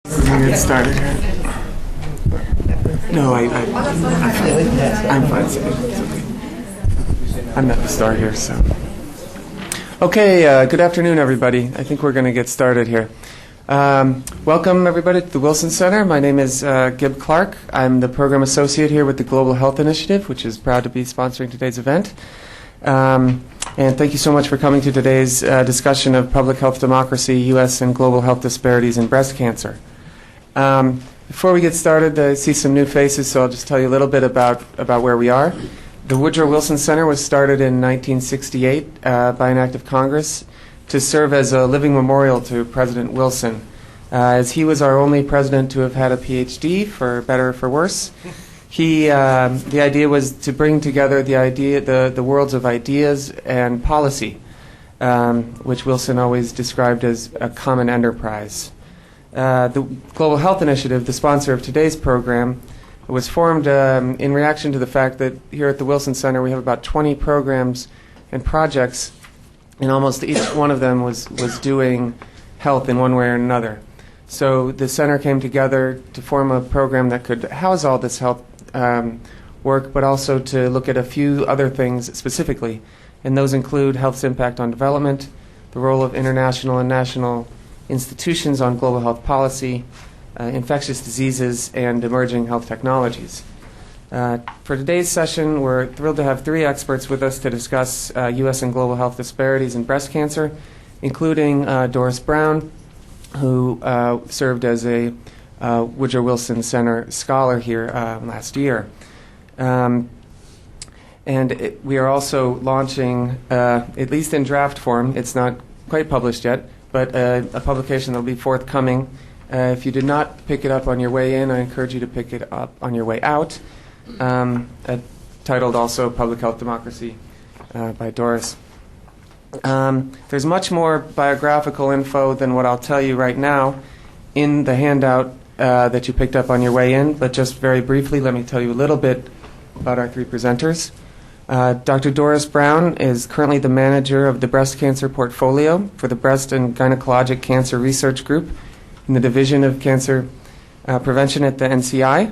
We're gonna get started. No, I'm fine. It's okay. I'm not the star here, so. Okay, good afternoon, everybody. I think we're going to get started here. Welcome, everybody, to the Wilson Center. My name is Gib Clark. I'm the program associate here with the Global Health Initiative, which is proud to be sponsoring today's event. And thank you so much for coming to today's discussion of public health democracy, U.S. and global health disparities in breast cancer. Before we get started, I see some new faces, so I'll just tell you a little bit about where we are. The Woodrow Wilson Center was started in 1968 by an act of Congress to serve as a living memorial to President Wilson, as he was our only president to have had a PhD, for better or for worse. The idea was to bring together the worlds of ideas and policy, which Wilson always described as a common enterprise. The Global Health Initiative, the sponsor of today's program, was formed in reaction to the fact that here at the Wilson Center we have about 20 programs and projects, and almost each one of them was doing health in one way or another. So the center came together to form a program that could house all this health work, but also to look at a few other things specifically, and those include health's impact on development, the role of international and national institutions on global health policy, infectious diseases, and emerging health technologies. For today's session, we're thrilled to have three experts with us to discuss U.S. and global health disparities in breast cancer, including Doris Brown, who served as a Woodrow Wilson Center scholar here last year. We are also launching, at least in draft form, it's not quite published yet, but a publication that will be forthcoming. If you did not pick it up on your way in, I encourage you to pick it up on your way out, titled also Public Health Democracy by Doris. There's much more biographical info than what I'll tell you right now in the handout that you picked up on your way in, but just very briefly, let me tell you a little bit about our three presenters. Dr. Doris Brown is currently the manager of the breast cancer portfolio for the Breast and Gynecologic Cancer Research Group in the Division of Cancer Prevention at the NCI.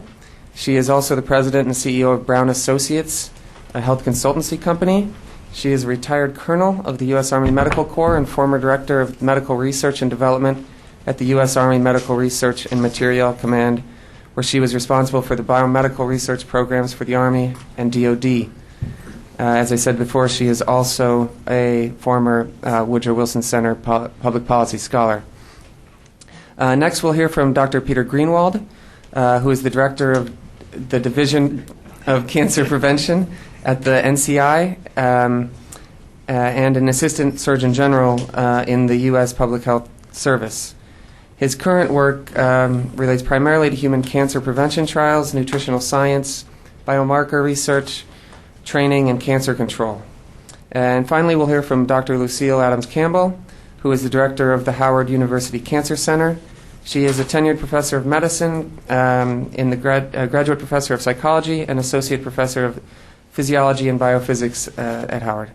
She is also the president and CEO of Brown Associates, a health consultancy company. She is a retired colonel of the U.S. Army Medical Corps and former director of medical research and development at the U.S. Army Medical Research and Materiel Command, where she was responsible for the biomedical research programs for the Army and DoD. As I said before, she is also a former Woodrow Wilson Center public policy scholar. Next, we'll hear from Dr. Peter Greenwald, who is the director of the Division of Cancer Prevention at the NCI and an assistant surgeon general in the U.S. Public Health Service. His current work relates primarily to human cancer prevention trials, nutritional science, biomarker research, training, and cancer control. And finally, we'll hear from Dr. Lucille Adams-Campbell, who is the director of the Howard University Cancer Center. She is a tenured professor of medicine, in the graduate professor of psychology, and associate professor of physiology and biophysics at Howard.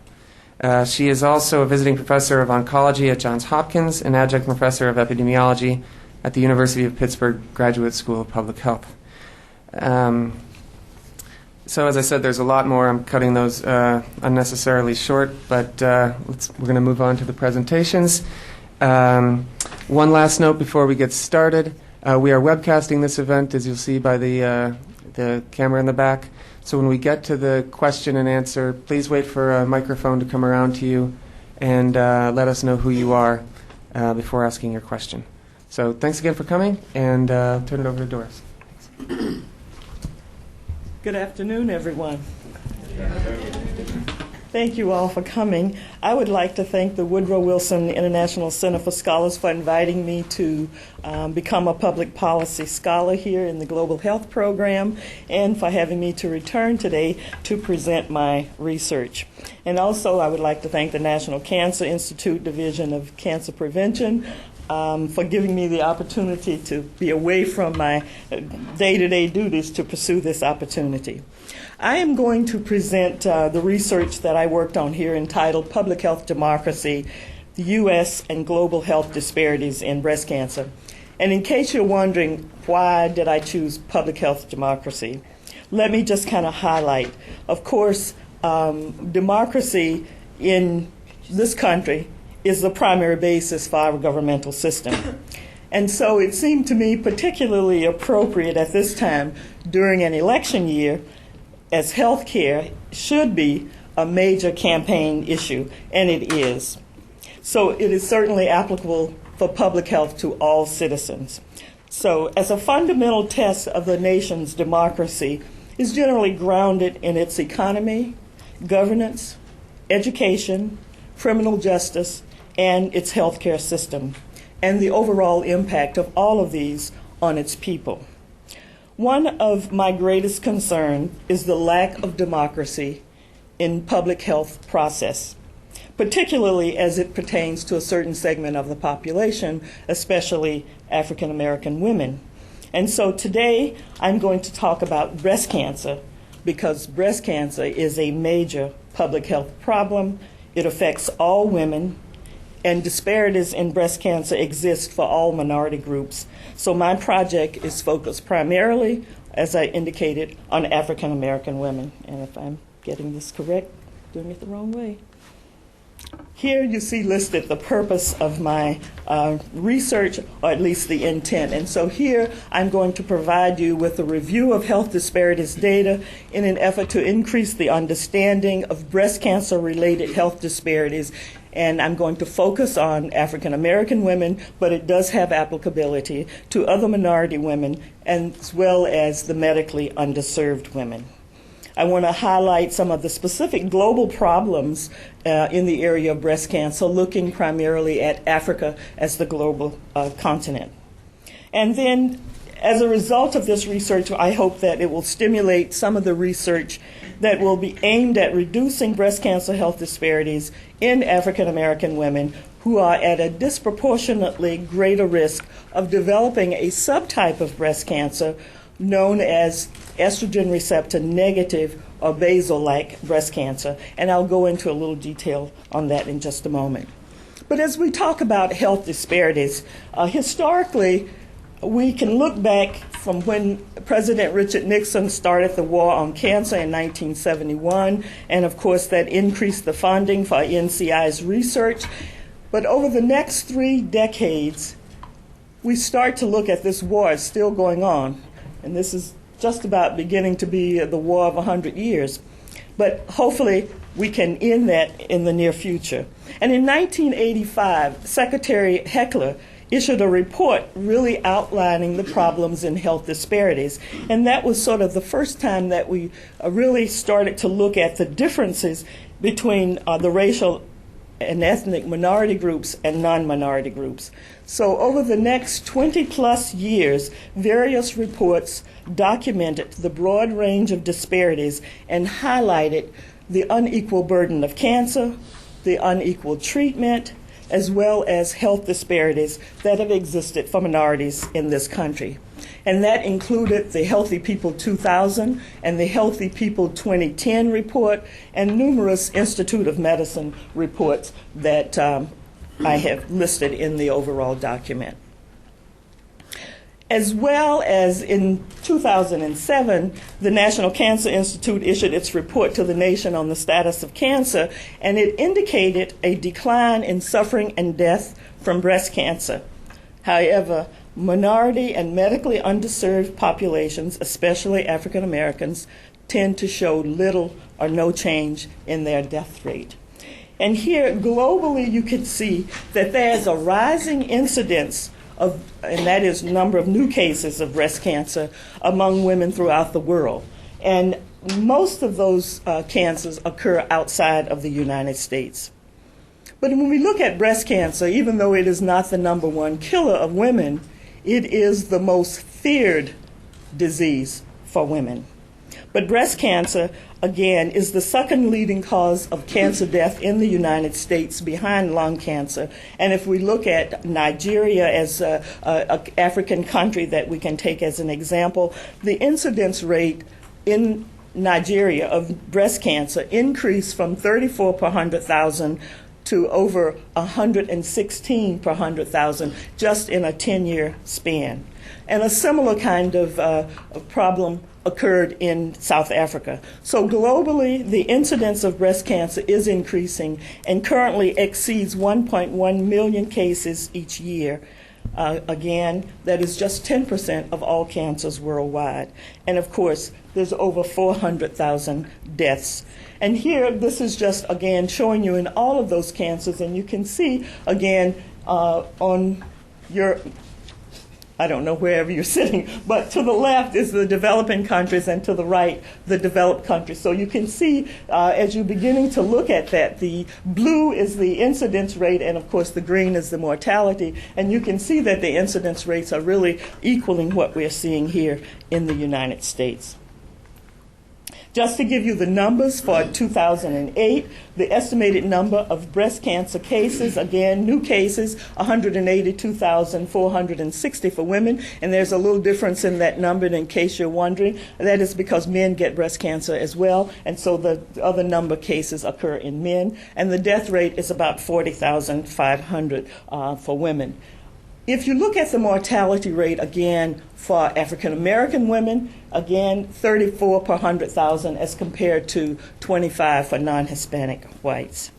She is also a visiting professor of oncology at Johns Hopkins and adjunct professor of epidemiology at the University of Pittsburgh Graduate School of Public Health. So as I said, there's a lot more. I'm cutting those unnecessarily short, but we're going to move on to the presentations. One last note before we get started. We are webcasting this event, as you'll see by the camera in the back. So when we get to the question and answer, please wait for a microphone to come around to you and let us know who you are before asking your question. So thanks again for coming, and turn it over to Doris. Thanks. Good afternoon, everyone. Thank you all for coming. I would like to thank the Woodrow Wilson International Center for Scholars for inviting me to become a public policy scholar here in the Global Health Program, and for having me to return today to present my research. And also I would like to thank the National Cancer Institute Division of Cancer Prevention for giving me the opportunity to be away from my day-to-day duties to pursue this opportunity. I am going to present the research that I worked on here entitled Public Health Democracy, the U.S. and Global Health Disparities in Breast Cancer. And in case you're wondering, why did I choose public health democracy? Let me just kind of highlight. Of course, democracy in this country is the primary basis for our governmental system. And so it seemed to me particularly appropriate at this time during an election year, as health care should be a major campaign issue, and it is. So it is certainly applicable for public health to all citizens. So as a fundamental test of the nation's democracy is generally grounded in its economy, governance, education, criminal justice, and its healthcare system, and the overall impact of all of these on its people. One of my greatest concerns is the lack of democracy in public health process, particularly as it pertains to a certain segment of the population, especially African American women. And so today I'm going to talk about breast cancer, because breast cancer is a major public health problem. It affects all women, and disparities in breast cancer exist for all minority groups. So my project is focused primarily, as I indicated, on African American women. And if I'm getting this correct, doing it the wrong way. Here you see listed the purpose of my research, or at least the intent. And so here I'm going to provide you with a review of health disparities data in an effort to increase the understanding of breast cancer-related health disparities. And I'm going to focus on African American women, but it does have applicability to other minority women, as well as the medically underserved women. I want to highlight some of the specific global problems in the area of breast cancer, looking primarily at Africa as the global continent. And then, as a result of this research, I hope that it will stimulate some of the research that will be aimed at reducing breast cancer health disparities in African American women who are at a disproportionately greater risk of developing a subtype of breast cancer known as estrogen receptor negative or basal-like breast cancer. And I'll go into a little detail on that in just a moment. But as we talk about health disparities, historically, we can look back from when President Richard Nixon started the war on cancer in 1971, and of course that increased the funding for NCI's research. But over the next 3 decades, we start to look at this war as still going on. And this is just about beginning to be the war of 100 years. But hopefully we can end that in the near future. And in 1985, Secretary Heckler issued a report really outlining the problems in health disparities. And that was sort of the first time that we really started to look at the differences between the racial and ethnic minority groups and non-minority groups. So over the next 20-plus years, various reports documented the broad range of disparities and highlighted the unequal burden of cancer, the unequal treatment, as well as health disparities that have existed for minorities in this country. And that included the Healthy People 2000 and the Healthy People 2010 report and numerous Institute of Medicine reports that I have listed in the overall document. As well as in 2007, the National Cancer Institute issued its report to the nation on the status of cancer, and it indicated a decline in suffering and death from breast cancer. However, minority and medically underserved populations, especially African Americans, tend to show little or no change in their death rate. And here, globally, you can see that there's a rising incidence of, and that is number of new cases of breast cancer among women throughout the world. And most of those cancers occur outside of the United States. But when we look at breast cancer, even though it is not the number one killer of women, it is the most feared disease for women. But breast cancer, again, is the second leading cause of cancer death in the United States behind lung cancer. And if we look at Nigeria as an African country that we can take as an example, the incidence rate in Nigeria of breast cancer increased from 34 per 100,000 to over 116 per 100,000 just in a 10-year span. And a similar kind of problem occurred in South Africa. So globally, the incidence of breast cancer is increasing and currently exceeds 1.1 million cases each year. Again, that is just 10% of all cancers worldwide. And of course, there's over 400,000 deaths. And here, this is just, again, showing you in all of those cancers. And you can see, again, on your, I don't know wherever you're sitting, but to the left is the developing countries and to the right, the developed countries. So you can see as you're beginning to look at that, the blue is the incidence rate and of course the green is the mortality. And you can see that the incidence rates are really equaling what we're seeing here in the United States. Just to give you the numbers for 2008, the estimated number of breast cancer cases, again, new cases, 182,460 for women. And there's a little difference in that number in case you're wondering. That is because men get breast cancer as well. And so the other number of cases occur in men. And the death rate is about 40,500 for women. If you look at the mortality rate, again, for African American women, again, 34 per 100,000 as compared to 25 for non-Hispanic whites.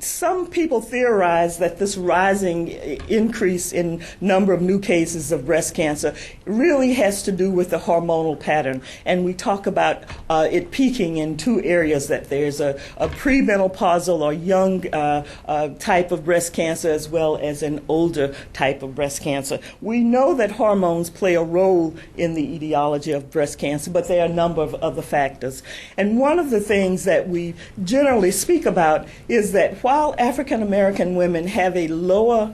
Some people theorize that this rising increase in number of new cases of breast cancer really has to do with the hormonal pattern. And we talk about it peaking in two areas, that there's a premenopausal or young type of breast cancer as well as an older type of breast cancer. We know that hormones play a role in the etiology of breast cancer, but there are a number of other factors. And one of the things that we generally speak about is that while African American women have a lower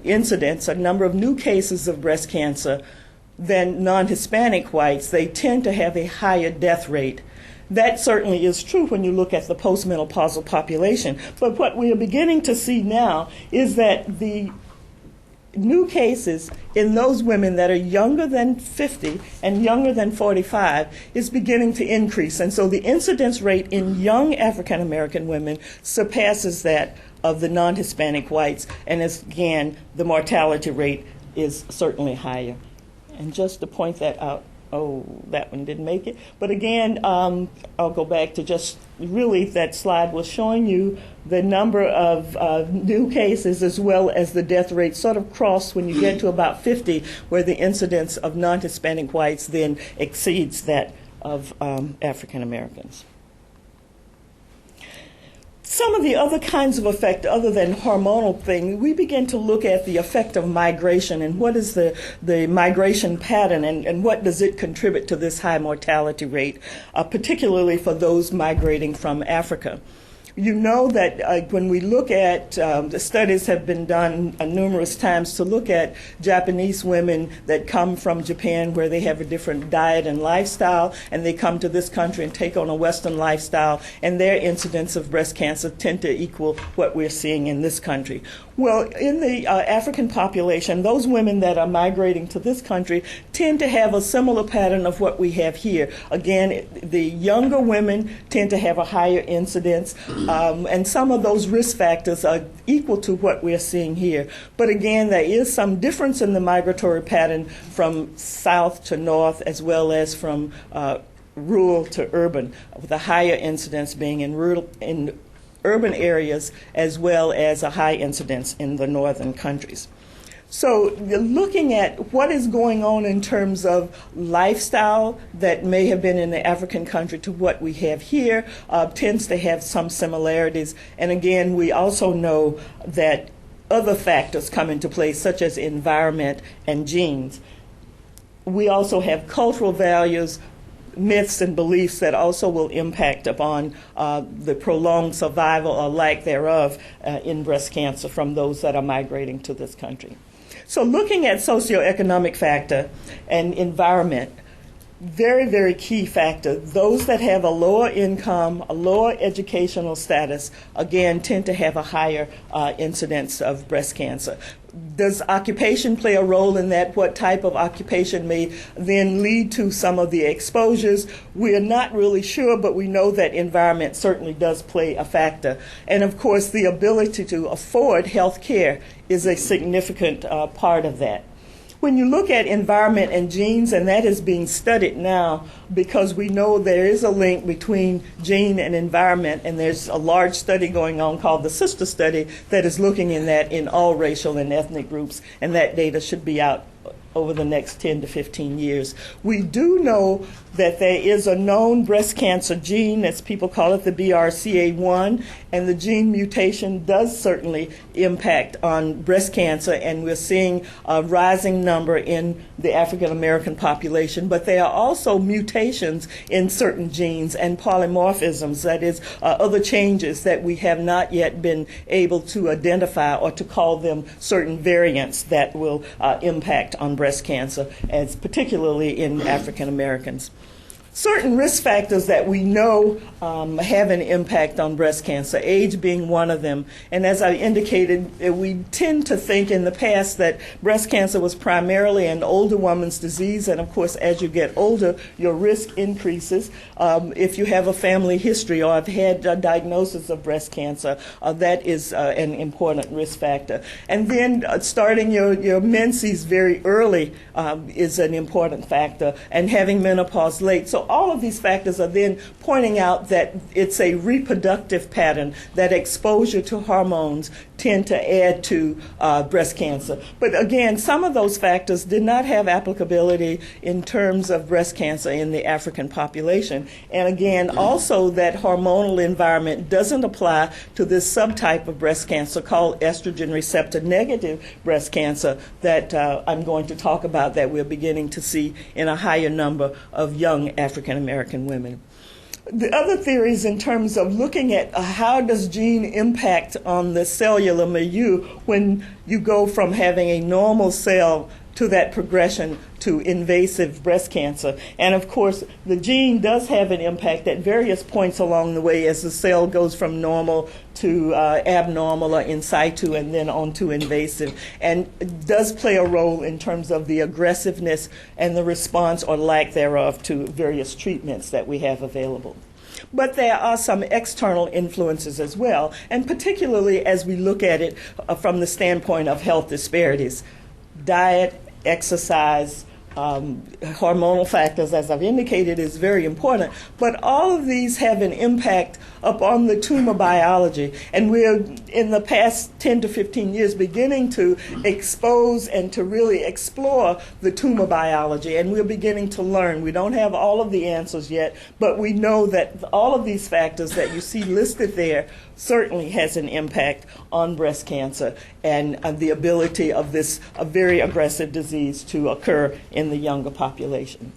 incidence, a number of new cases of breast cancer than non-Hispanic whites, they tend to have a higher death rate. That certainly is true when you look at the postmenopausal population. But what we are beginning to see now is that the new cases in those women that are younger than 50 and younger than 45 is beginning to increase. And so the incidence rate in young African American women surpasses that of the non-Hispanic whites. And as, again, the mortality rate is certainly higher. And just to point that out, oh, that one didn't make it. But again, I'll go back to just really that slide was showing you the number of new cases as well as the death rate sort of cross when you get to about 50, where the incidence of non-Hispanic whites then exceeds that of African Americans. Some of the other kinds of effect, other than hormonal thing, we begin to look at the effect of migration and what is the migration pattern and what does it contribute to this high mortality rate, particularly for those migrating from Africa. You know that when we look at, the studies have been done numerous times to look at Japanese women that come from Japan where they have a different diet and lifestyle, and they come to this country and take on a Western lifestyle, and their incidence of breast cancer tend to equal what we're seeing in this country. Well, in the African population, those women that are migrating to this country tend to have a similar pattern of what we have here. Again, the younger women tend to have a higher incidence, and some of those risk factors are equal to what we're seeing here. But again, there is some difference in the migratory pattern from south to north as well as from rural to urban, with a higher incidence being in urban areas as well as a high incidence in the northern countries. So looking at what is going on in terms of lifestyle that may have been in the African country to what we have here tends to have some similarities. And again, we also know that other factors come into play, such as environment and genes. We also have cultural values, myths and beliefs that also will impact upon the prolonged survival or lack thereof in breast cancer from those that are migrating to this country. So looking at socioeconomic factor and environment, very, very key factor. Those that have a lower income, a lower educational status, again, tend to have a higher incidence of breast cancer. Does occupation play a role in that? What type of occupation may then lead to some of the exposures? We are not really sure, but we know that environment certainly does play a factor. And of course, the ability to afford health care is a significant part of that. When you look at environment and genes, and that is being studied now because we know there is a link between gene and environment, and there's a large study going on called the Sister Study that is looking in that in all racial and ethnic groups, and that data should be out over the next 10 to 15 years. We do know that there is a known breast cancer gene, as people call it, the BRCA1, and the gene mutation does certainly impact on breast cancer, and we're seeing a rising number in the African American population. But there are also mutations in certain genes and polymorphisms, that is, other changes that we have not yet been able to identify or to call them certain variants that will impact on breast cancer, as particularly in African Americans. Certain risk factors that we know have an impact on breast cancer, age being one of them. And as I indicated, we tend to think in the past that breast cancer was primarily an older woman's disease. And of course, as you get older, your risk increases. If you have a family history or have had a diagnosis of breast cancer, that is an important risk factor. And then starting your menses very early is an important factor, and having menopause late. So all of these factors are then pointing out that it's a reproductive pattern, that exposure to hormones tend to add to breast cancer. But again, some of those factors did not have applicability in terms of breast cancer in the African population. And again, also that hormonal environment doesn't apply to this subtype of breast cancer called estrogen receptor negative breast cancer that I'm going to talk about, that we're beginning to see in a higher number of young African American women. The other theories in terms of looking at how does gene impact on the cellular milieu when you go from having a normal cell to that progression to invasive breast cancer. And of course, the gene does have an impact at various points along the way as the cell goes from normal to abnormal or in situ and then on to invasive, and does play a role in terms of the aggressiveness and the response or lack thereof to various treatments that we have available. But there are some external influences as well, and particularly as we look at it from the standpoint of health disparities. Diet, exercise, hormonal factors, as I've indicated, is very important. But all of these have an impact upon the tumor biology. And we're, in the past 10 to 15 years, beginning to expose and to really explore the tumor biology. And we're beginning to learn. We don't have all of the answers yet, but we know that all of these factors that you see listed there certainly has an impact on breast cancer and the ability of this very aggressive disease to occur in the younger population.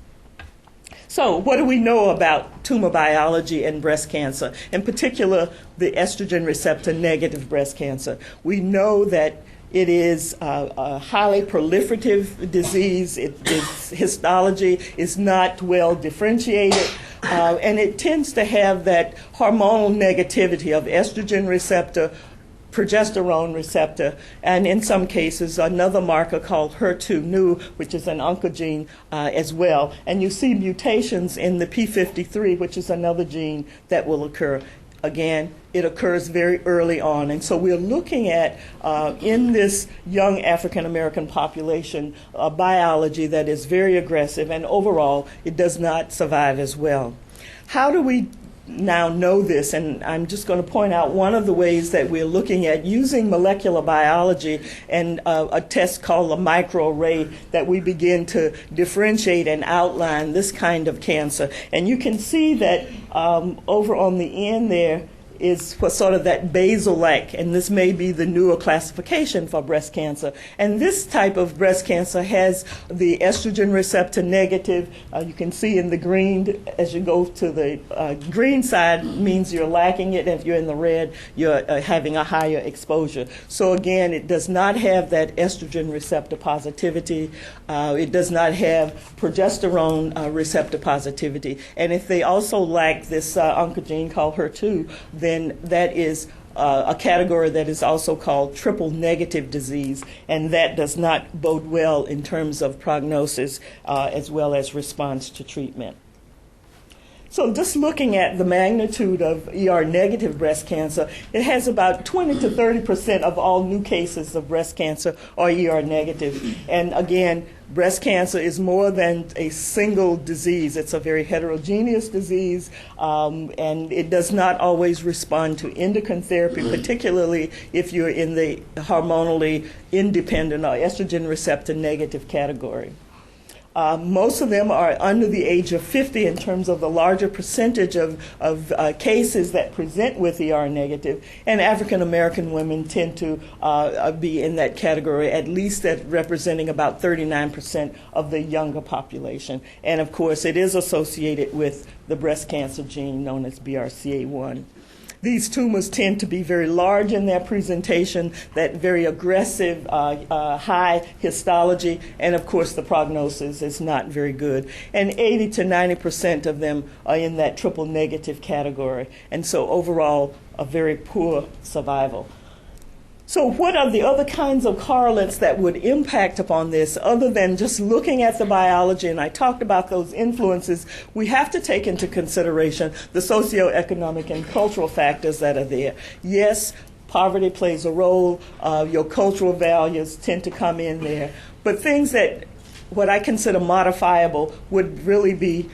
So what do we know about tumor biology and breast cancer, in particular the estrogen receptor negative breast cancer? We know that it is a highly proliferative disease. Its histology is not well differentiated, and it tends to have that hormonal negativity of estrogen receptor, progesterone receptor, and in some cases another marker called HER2/neu, which is an oncogene as well. And you see mutations in the P53, which is another gene that will occur. Again, it occurs very early on. And so we're looking at, in this young African American population, a biology that is very aggressive, and overall it does not survive as well. How do we now know this? And I'm just going to point out one of the ways that we're looking at using molecular biology and a test called a microarray, that we begin to differentiate and outline this kind of cancer. And you can see that over on the end there is what sort of that basal-like, and this may be the newer classification for breast cancer. And this type of breast cancer has the estrogen receptor negative. You can see in the green, as you go to the green side, means you're lacking it, and if you're in the red, you're having a higher exposure. So again, it does not have that estrogen receptor positivity. It does not have progesterone receptor positivity. And if they also lack this oncogene called HER2, then that is a category that is also called triple negative disease, and that does not bode well in terms of prognosis as well as response to treatment. So just looking at the magnitude of ER-negative breast cancer, it has about 20 to 30% of all new cases of breast cancer are ER-negative. And again, breast cancer is more than a single disease. It's a very heterogeneous disease, and it does not always respond to endocrine therapy, particularly if you're in the hormonally independent or estrogen receptor negative category. Most of them are under the age of 50 in terms of the larger percentage of cases that present with ER negative, and African American women tend to be in that category, at least at representing about 39% of the younger population. And of course, it is associated with the breast cancer gene known as BRCA1. These tumors tend to be very large in their presentation, that very aggressive, high histology, and of course the prognosis is not very good. And 80 to 90% of them are in that triple negative category, and so overall a very poor survival. So what are the other kinds of correlates that would impact upon this other than just looking at the biology? And I talked about those influences. We have to take into consideration the socioeconomic and cultural factors that are there. Yes, poverty plays a role. Your cultural values tend to come in there. But things that what I consider modifiable would really be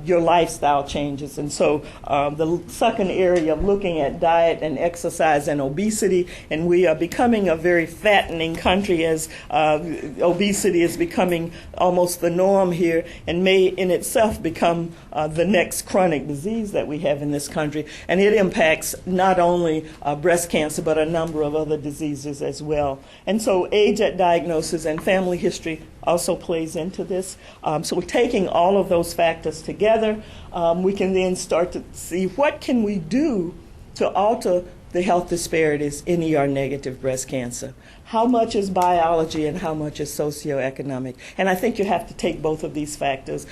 your lifestyle changes. And so the second area of looking at diet and exercise and obesity, and we are becoming a very fattening country as obesity is becoming almost the norm here and may in itself become the next chronic disease that we have in this country. And it impacts not only breast cancer, but a number of other diseases as well. And so age at diagnosis and family history also plays into this. So we're taking all of those factors together. We can then start to see what can we do to alter the health disparities in ER-negative breast cancer. How much is biology and how much is socioeconomic? And I think you have to take both of these factors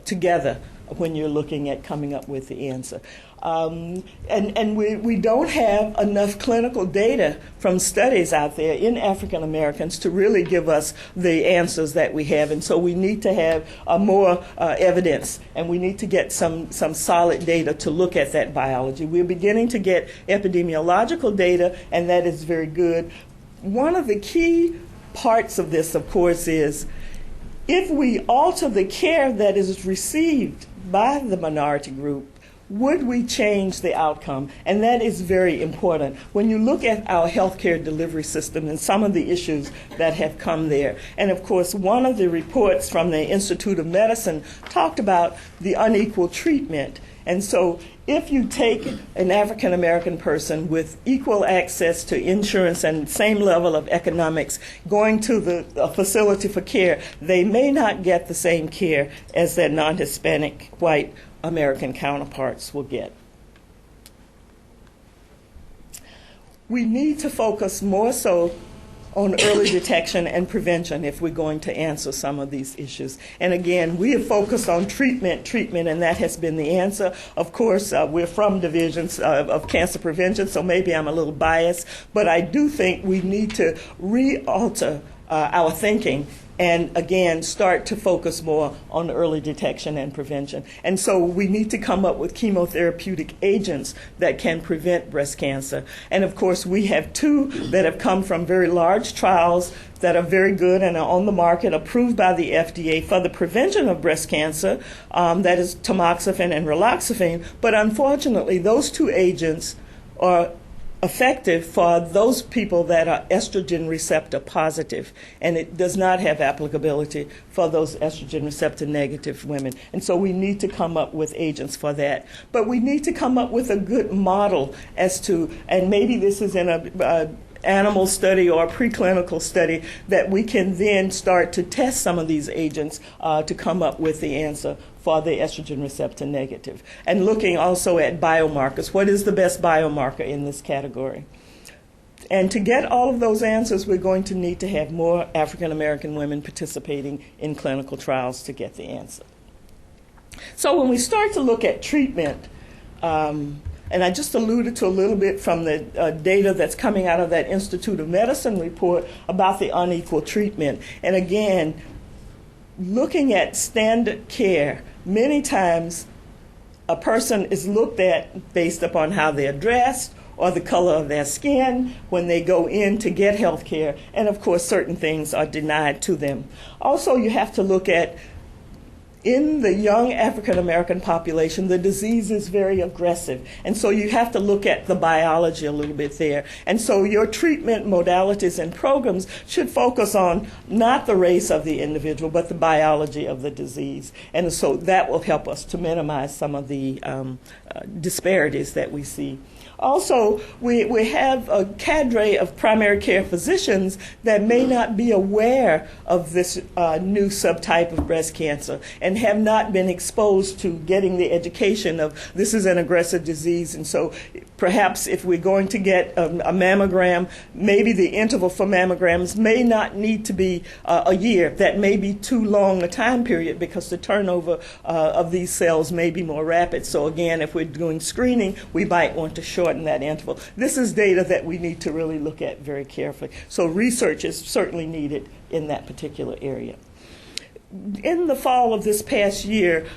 together when you're looking at coming up with the answer. And we don't have enough clinical data from studies out there in African Americans to really give us the answers that we have. And so we need to have more evidence, and we need to get some solid data to look at that biology. We're beginning to get epidemiological data, and that is very good. One of the key parts of this, of course, is if we alter the care that is received by the minority group, would we change the outcome? And that is very important. When you look at our healthcare delivery system and some of the issues that have come there, and of course one of the reports from the Institute of Medicine talked about the unequal treatment. And so if you take an African American person with equal access to insurance and same level of economics going to a facility for care, they may not get the same care as their non-Hispanic white American counterparts will get. We need to focus more so on early detection and prevention if we're going to answer some of these issues. And again, we have focused on treatment, and that has been the answer. Of course, we're from divisions of cancer prevention, so maybe I'm a little biased, but I do think we need to re-alter our thinking and again start to focus more on early detection and prevention. And so we need to come up with chemotherapeutic agents that can prevent breast cancer. And of course we have two that have come from very large trials that are very good and are on the market, approved by the FDA for the prevention of breast cancer, that is tamoxifen and raloxifene. But unfortunately those two agents are effective for those people that are estrogen receptor positive, and it does not have applicability for those estrogen receptor negative women. And so we need to come up with agents for that. But we need to come up with a good model as to, and maybe this is in a animal study or a preclinical study, that we can then start to test some of these agents to come up with the answer for the estrogen receptor negative. And looking also at biomarkers. What is the best biomarker in this category? And to get all of those answers, we're going to need to have more African American women participating in clinical trials to get the answer. So when we start to look at treatment, and I just alluded to a little bit from the data that's coming out of that Institute of Medicine report about the unequal treatment. And again, looking at standard care, many times a person is looked at based upon how they're dressed or the color of their skin when they go in to get health care. And of course, certain things are denied to them. Also, you have to look at, in the young African American population, the disease is very aggressive. And so you have to look at the biology a little bit there. And so your treatment modalities and programs should focus on not the race of the individual, but the biology of the disease. And so that will help us to minimize some of the disparities that we see. Also, we have a cadre of primary care physicians that may not be aware of this new subtype of breast cancer and have not been exposed to getting the education of this is an aggressive disease. And so perhaps if we're going to get a mammogram, maybe the interval for mammograms may not need to be a year. That may be too long a time period because the turnover of these cells may be more rapid. So again, if we're doing screening, we might want to shorten that interval. This is data that we need to really look at very carefully. So research is certainly needed in that particular area. In the fall of this past year,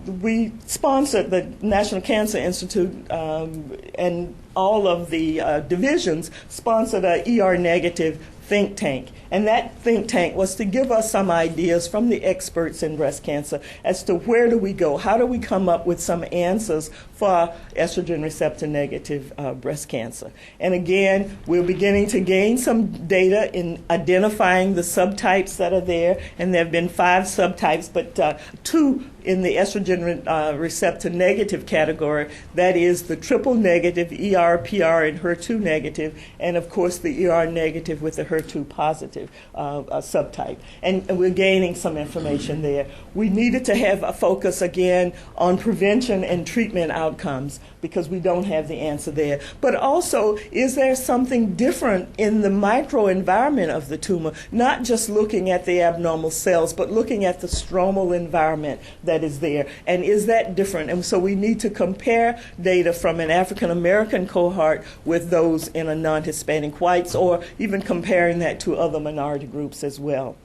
we sponsored the National Cancer Institute and all of the divisions sponsored a ER-negative think tank. And that think tank was to give us some ideas from the experts in breast cancer as to where do we go, how do we come up with some answers for estrogen receptor negative breast cancer. And again, we're beginning to gain some data in identifying the subtypes that are there, and there have been 5 subtypes, but 2 in the estrogen receptor negative category, that is the triple negative, ER, PR, and HER2 negative, and of course the ER negative with the HER2 positive subtype. And we're gaining some information there. We needed to have a focus again on prevention and treatment outcomes because we don't have the answer there. But also, is there something different in the microenvironment of the tumor, not just looking at the abnormal cells, but looking at the stromal environment that is there, and is that different? And so we need to compare data from an African American cohort with those in a non-Hispanic whites, or even comparing that to other minority groups as well.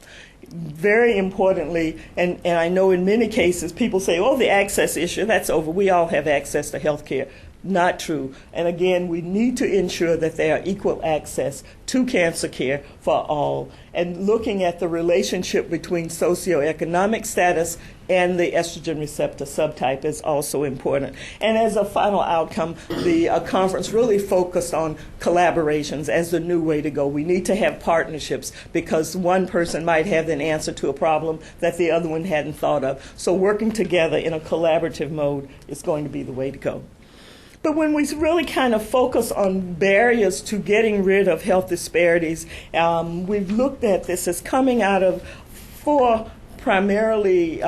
Very importantly, and I know in many cases people say, oh, the access issue, that's over. We all have access to health care. Not true. And again, we need to ensure that there are equal access to cancer care for all. And looking at the relationship between socioeconomic status and the estrogen receptor subtype is also important. And as a final outcome, the conference really focused on collaborations as the new way to go. We need to have partnerships because one person might have an answer to a problem that the other one hadn't thought of. So working together in a collaborative mode is going to be the way to go. But when we really kind of focus on barriers to getting rid of health disparities, we've looked at this as coming out of 4 primarily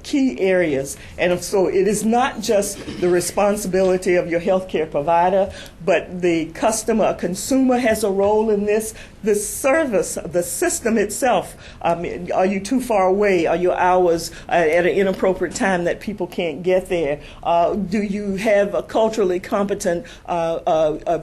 key areas. And so it is not just the responsibility of your healthcare provider, but the customer, consumer has a role in this. The service, the system itself, are you too far away? Are your hours at an inappropriate time that people can't get there? Do you have a culturally competent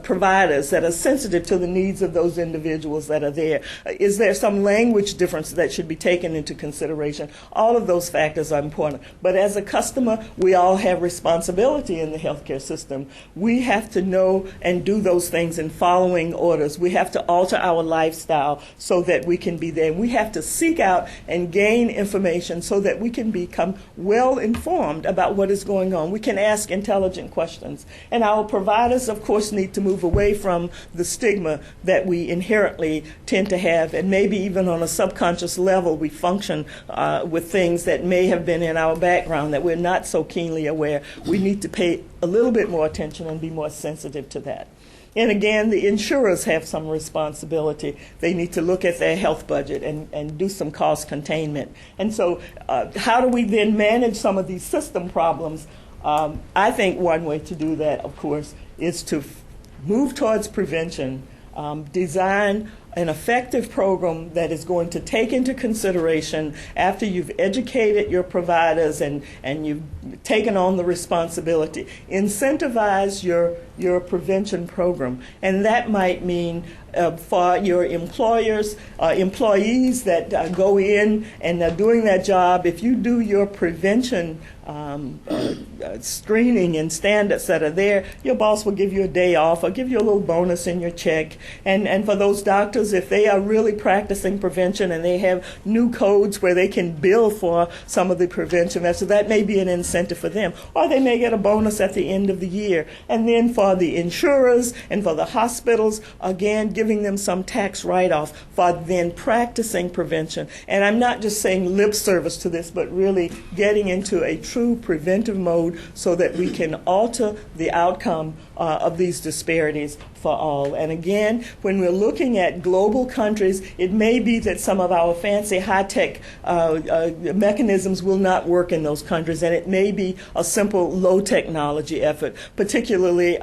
providers that are sensitive to the needs of those individuals that are there? Is there some language difference that should be taken into consideration? All of those factors are important. But as a customer, we all have responsibility in the healthcare system. We have to know and do those things in following orders. We have to alter our lifestyle so that we can be there. We have to seek out and gain information so that we can become well informed about what is going on. We can ask intelligent questions. And our providers, of course, need to move away from the stigma that we inherently tend to have, and maybe even on a subconscious level we function with things that may have been in our background that we're not so keenly aware. We need to pay a little bit more attention and be more sensitive to that. And again, the insurers have some responsibility. They need to look at their health budget and do some cost containment. And so how do we then manage some of these system problems? I think one way to do that, of course, is to move towards prevention, design an effective program that is going to take into consideration, after you've educated your providers and you've taken on the responsibility, incentivize your prevention program. And that might mean for your employees that go in and are doing that job, if you do your prevention screening and standards that are there, your boss will give you a day off or give you a little bonus in your check. And for those doctors, if they are really practicing prevention and they have new codes where they can bill for some of the prevention measures, so that may be an incentive for them. Or they may get a bonus at the end of the year. And then for the insurers and for the hospitals, again, giving them some tax write-off for then practicing prevention. And I'm not just saying lip service to this, but really getting into a true preventive mode so that we can alter the outcome of these disparities for all. And again, when we're looking at global countries, it may be that some of our fancy high-tech mechanisms will not work in those countries, and it may be a simple low-technology effort, particularly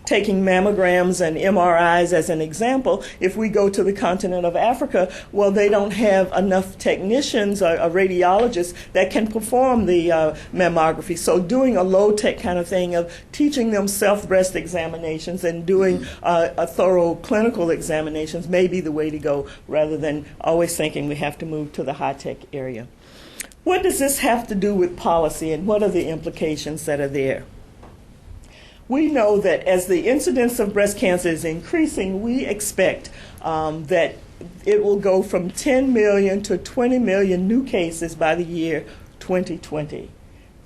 taking mammograms and MRIs as an example. If we go to the continent of Africa, well, they don't have enough technicians or radiologists that can perform the mammography. So doing a low-tech kind of thing of teaching them self-breast examinations and doing a thorough clinical examinations may be the way to go, rather than always thinking we have to move to the high-tech area. What does this have to do with policy, and what are the implications that are there? We know that as the incidence of breast cancer is increasing, we expect that it will go from 10 million to 20 million new cases by the year 2020.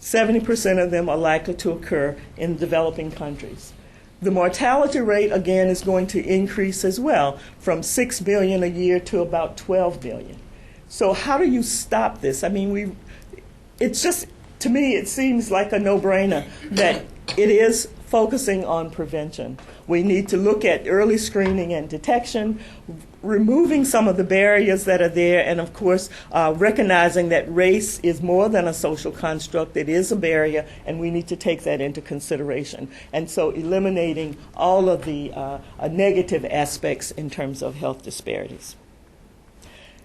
70% of them are likely to occur in developing countries. The mortality rate, again, is going to increase as well, from 6 billion a year to about 12 billion. So how do you stop this? I mean, it's just, to me, it seems like a no-brainer that it is focusing on prevention. We need to look at early screening and detection, removing some of the barriers that are there, and of course recognizing that race is more than a social construct. It is a barrier, and we need to take that into consideration. And so eliminating all of the negative aspects in terms of health disparities.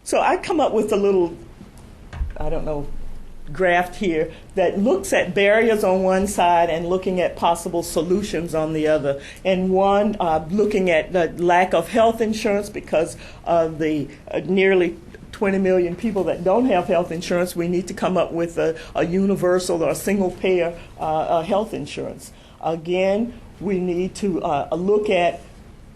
So I come up with a little, graph here that looks at barriers on one side and looking at possible solutions on the other. And one, looking at the lack of health insurance because of the nearly 20 million people that don't have health insurance. We need to come up with a universal or a single payer health insurance. Again, we need to look at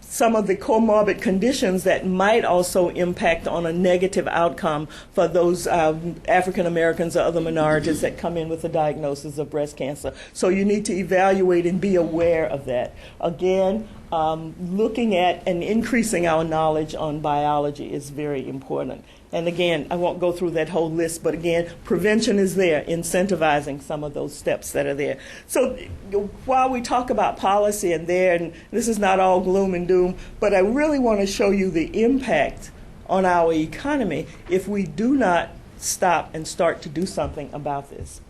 some of the comorbid conditions that might also impact on a negative outcome for those African Americans or other minorities that come in with a diagnosis of breast cancer. So you need to evaluate and be aware of that. Again, looking at and increasing our knowledge on biology is very important. And again, I won't go through that whole list, but again, prevention is there, incentivizing some of those steps that are there. So while we talk about policy and this is not all gloom and doom, but I really want to show you the impact on our economy if we do not stop and start to do something about this.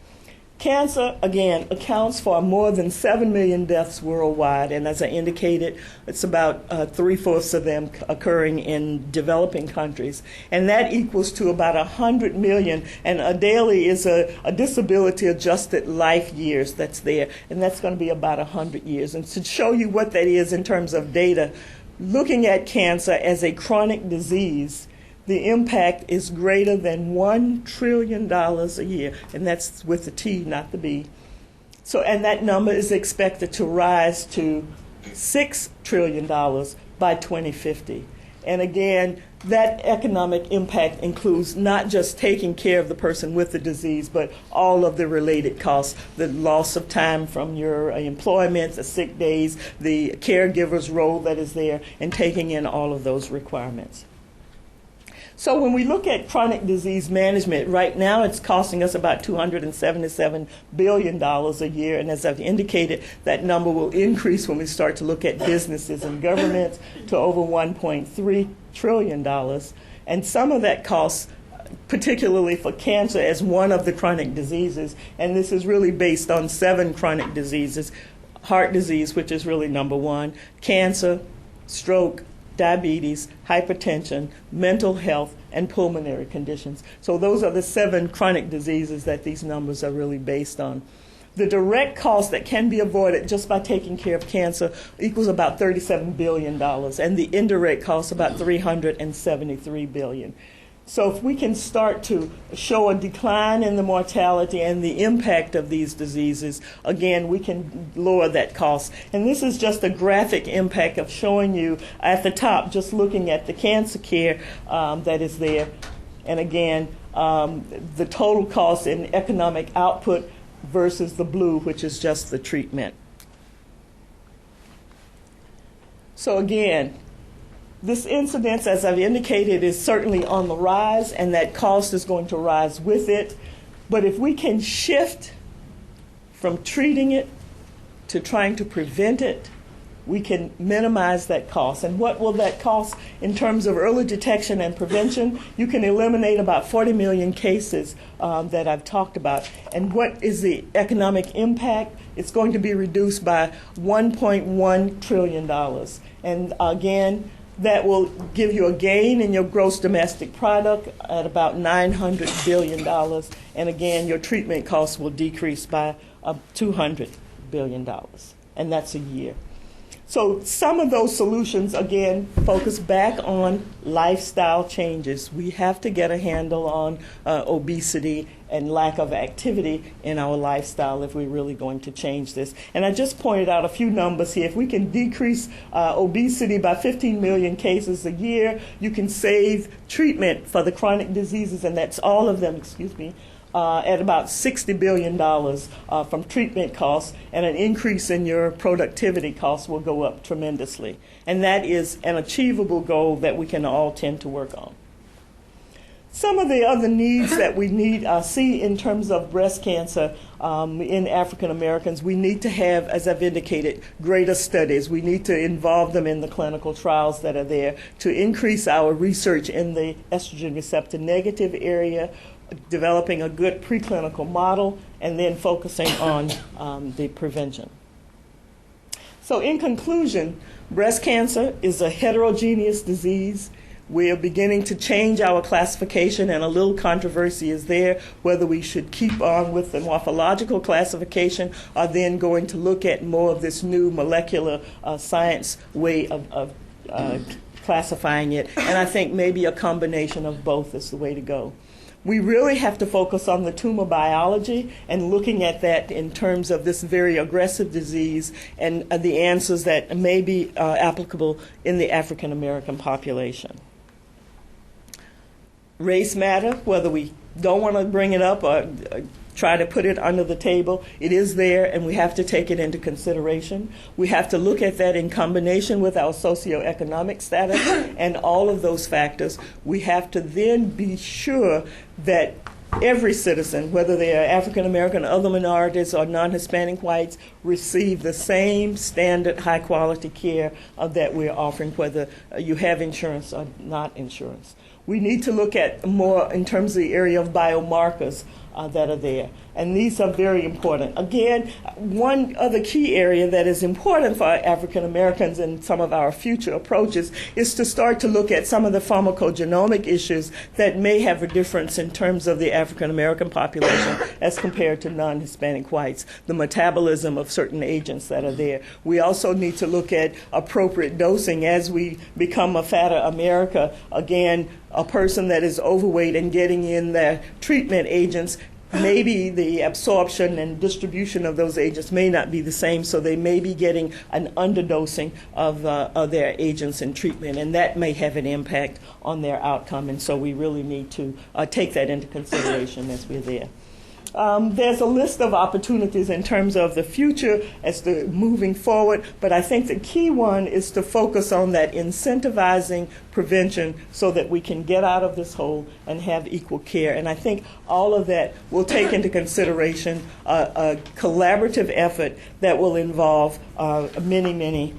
Cancer, again, accounts for more than 7 million deaths worldwide, and as I indicated, it's about 3/4 of them occurring in developing countries. And that equals to about 100 million, and a daily is a disability-adjusted life years that's there, and that's going to be about 100 years. And to show you what that is in terms of data, looking at cancer as a chronic disease, the impact is greater than $1 trillion a year, and that's with the T, not the B. So, and that number is expected to rise to $6 trillion by 2050. And again, that economic impact includes not just taking care of the person with the disease, but all of the related costs, the loss of time from your employment, the sick days, the caregiver's role that is there, and taking in all of those requirements. So when we look at chronic disease management, right now it's costing us about $277 billion a year. And as I've indicated, that number will increase when we start to look at businesses and governments to over $1.3 trillion. And some of that costs, particularly for cancer as one of the chronic diseases, and this is really based on 7 chronic diseases: heart disease, which is really number 1, cancer, stroke, diabetes, hypertension, mental health, and pulmonary conditions. So those are the 7 chronic diseases that these numbers are really based on. The direct cost that can be avoided just by taking care of cancer equals about $37 billion, and the indirect cost about $373 billion. So if we can start to show a decline in the mortality and the impact of these diseases, again, we can lower that cost. And this is just a graphic impact of showing you at the top, just looking at the cancer care that is there. And again, the total cost in economic output versus the blue, which is just the treatment. So again, this incidence, as I've indicated, is certainly on the rise, and that cost is going to rise with it. But if we can shift from treating it to trying to prevent it, we can minimize that cost. And what will that cost in terms of early detection and prevention? You can eliminate about 40 million cases that I've talked about. And what is the economic impact? It's going to be reduced by $1.1 trillion. And again, that will give you a gain in your gross domestic product at about $900 billion. And again, your treatment costs will decrease by $200 billion. And that's a year. So some of those solutions, again, focus back on lifestyle changes. We have to get a handle on obesity and lack of activity in our lifestyle if we're really going to change this. And I just pointed out a few numbers here. If we can decrease obesity by 15 million cases a year, you can save treatment for the chronic diseases, and that's all of them, at about $60 billion from treatment costs, and an increase in your productivity costs will go up tremendously. And that is an achievable goal that we can all tend to work on. Some of the other needs that we see in terms of breast cancer in African Americans, we need to have, as I've indicated, greater studies. We need to involve them in the clinical trials that are there to increase our research in the estrogen receptor negative area, developing a good preclinical model, and then focusing on the prevention. So in conclusion, breast cancer is a heterogeneous disease. We are beginning to change our classification, and a little controversy is there whether we should keep on with the morphological classification or then going to look at more of this new molecular science way of classifying it. And I think maybe a combination of both is the way to go. We really have to focus on the tumor biology and looking at that in terms of this very aggressive disease and the answers that may be applicable in the African American population. Race matter, whether we don't want to bring it up or try to put it under the table, it is there, and we have to take it into consideration. We have to look at that in combination with our socioeconomic status and all of those factors. We have to then be sure that every citizen, whether they are African American, other minorities, or non-Hispanic whites, receive the same standard high-quality care that we're offering, whether you have insurance or not insurance. We need to look at more in terms of the area of biomarkers that are there. And these are very important. Again, one other key area that is important for African Americans in some of our future approaches is to start to look at some of the pharmacogenomic issues that may have a difference in terms of the African American population as compared to non-Hispanic whites, the metabolism of certain agents that are there. We also need to look at appropriate dosing as we become a fatter America. Again, a person that is overweight and getting in their treatment agents, maybe the absorption and distribution of those agents may not be the same, so they may be getting an underdosing of their agents in treatment, and that may have an impact on their outcome, and so we really need to take that into consideration as we're there. There's a list of opportunities in terms of the future as to moving forward, but I think the key one is to focus on that incentivizing prevention so that we can get out of this hole and have equal care. And I think all of that will take into consideration a collaborative effort that will involve many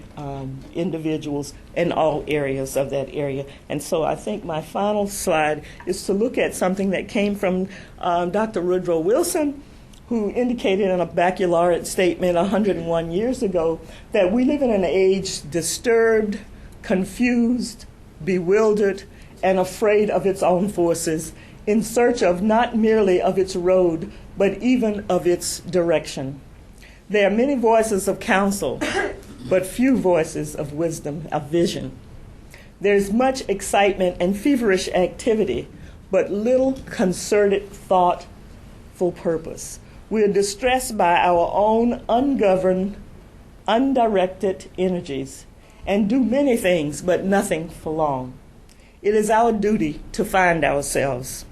individuals in all areas of that area. And so I think my final slide is to look at something that came from Dr. Woodrow Wilson, who indicated in a baccalaureate statement 101 years ago that we live in an age disturbed, confused, bewildered, and afraid of its own forces, in search of not merely of its road, but even of its direction. There are many voices of counsel, but few voices of wisdom, of vision. There's much excitement and feverish activity, but little concerted, thoughtful purpose. We are distressed by our own ungoverned, undirected energies and do many things, but nothing for long. It is our duty to find ourselves.